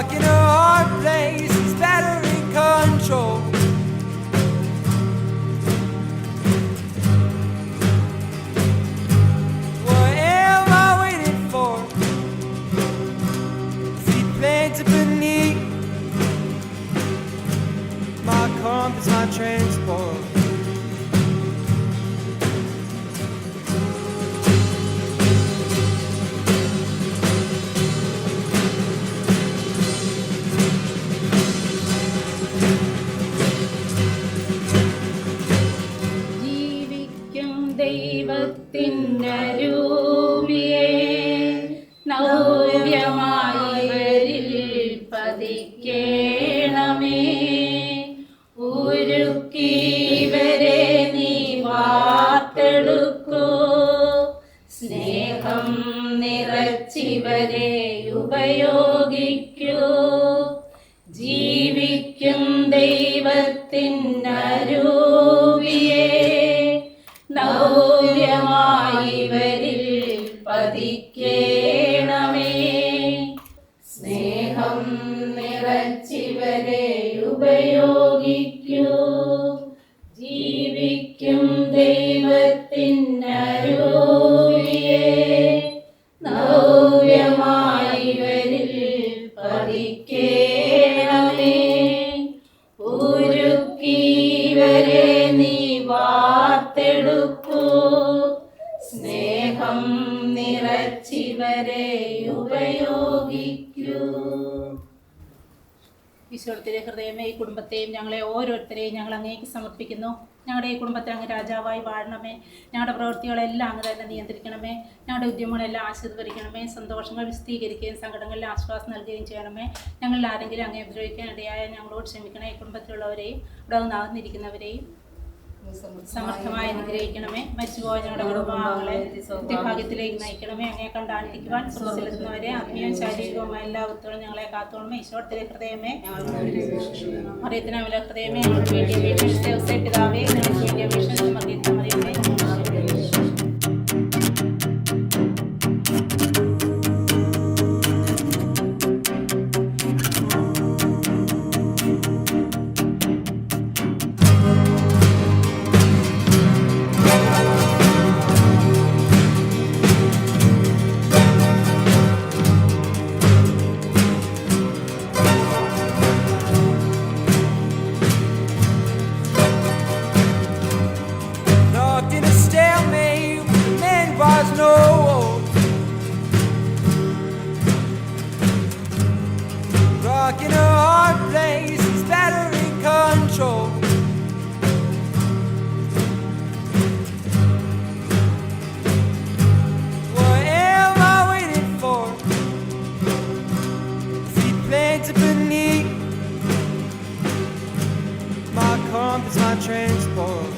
Rock in a hard place is battery control. What am I waiting for? Seaplanes beneath. My compass, my transport. ജീവിക്കും ദൈവത്തിൻ്റെ രൂപിയെ നവ്യമായവരിൽ പതിക്കേണമേ. ഉരുക്കിവരെ നീ വാർത്തെടുക്കൂ, സ്നേഹം നിറച്ചിവരെ ഉപയോഗിക്കൂ. ജീവിക്കും ദൈവത്തിനരൂപിയെ നവ്യമായിവരിൽ പതിക്കേണമേ. സ്നേഹം നിറച്ചിവരെ ഉപയോഗിക്കൂ. ജീവിക്കും ദൈവത്തിനരൂപിയെ നവ്യമായിവരിൽ പതിക്കേണമേ. ഉരുക്കിവരെ നീ വാർത്തെടുക്കൂ, സ്നേഹം നിറച്ചിവരെ ഉപയോഗിക്കൂ. ഈശോയുടെ ഹൃദയമേ, ഈ കുടുംബത്തെയും ഞങ്ങളെ ഓരോരുത്തരെയും ഞങ്ങൾ അങ്ങേക്ക് സമർപ്പിക്കുന്നു. ഞങ്ങളുടെ ഈ കുടുംബത്തെ അങ്ങ് രാജാവായി വാഴണമേ. ഞങ്ങളുടെ പ്രവൃത്തികളെല്ലാം അങ്ങ് തന്നെ നിയന്ത്രിക്കണമേ. ഞങ്ങളുടെ ഉദ്യമങ്ങളെല്ലാം ആശീർവദിക്കണമേ. സന്തോഷങ്ങൾ വിശദീകരിക്കുകയും സങ്കടങ്ങളിൽ ആശ്വാസം നൽകുകയും ചെയ്യണമേ. ഞങ്ങളിൽ ആരെങ്കിലും അങ്ങേ ഉപദ്രവിക്കാൻ ഇടയായ ഞങ്ങളോട് ക്ഷമിക്കണേ. ഈ കുടുംബത്തിലുള്ളവരെയും ഇവിടെ നാകുന്നിരിക്കുന്നവരെയും സമർത്ഥമായി അനുഗ്രഹിക്കണമേ. മരിച്ചുപോയ ഞങ്ങളുടെ കുടുംബാംഗങ്ങളെ നിത്യഭാഗ്യത്തിലേക്ക് നയിക്കണമേ. അങ്ങേ കണ്ട് ആനന്ദിക്കുവാൻ സുഖത്തിലെത്തുന്നവരെ ആത്മീയവും ശാരീരികവുമായ എല്ലാ വൃത്തികളും ഞങ്ങളെ കാത്തോണമേ. ഈശോയുടെ ഹൃദയമേ, മറിയത്തിനാവിലെ ഹൃദയമേ, ഞങ്ങൾക്ക് വേണ്ടി അപേക്ഷിച്ച പിതാവേ, ഞങ്ങൾക്ക് വേണ്ടി അപേക്ഷിച്ച മറിയത്തിനെ Rock in a hard place is battery control. What am I waiting for? Seaplanes beneath. My compass, my transport.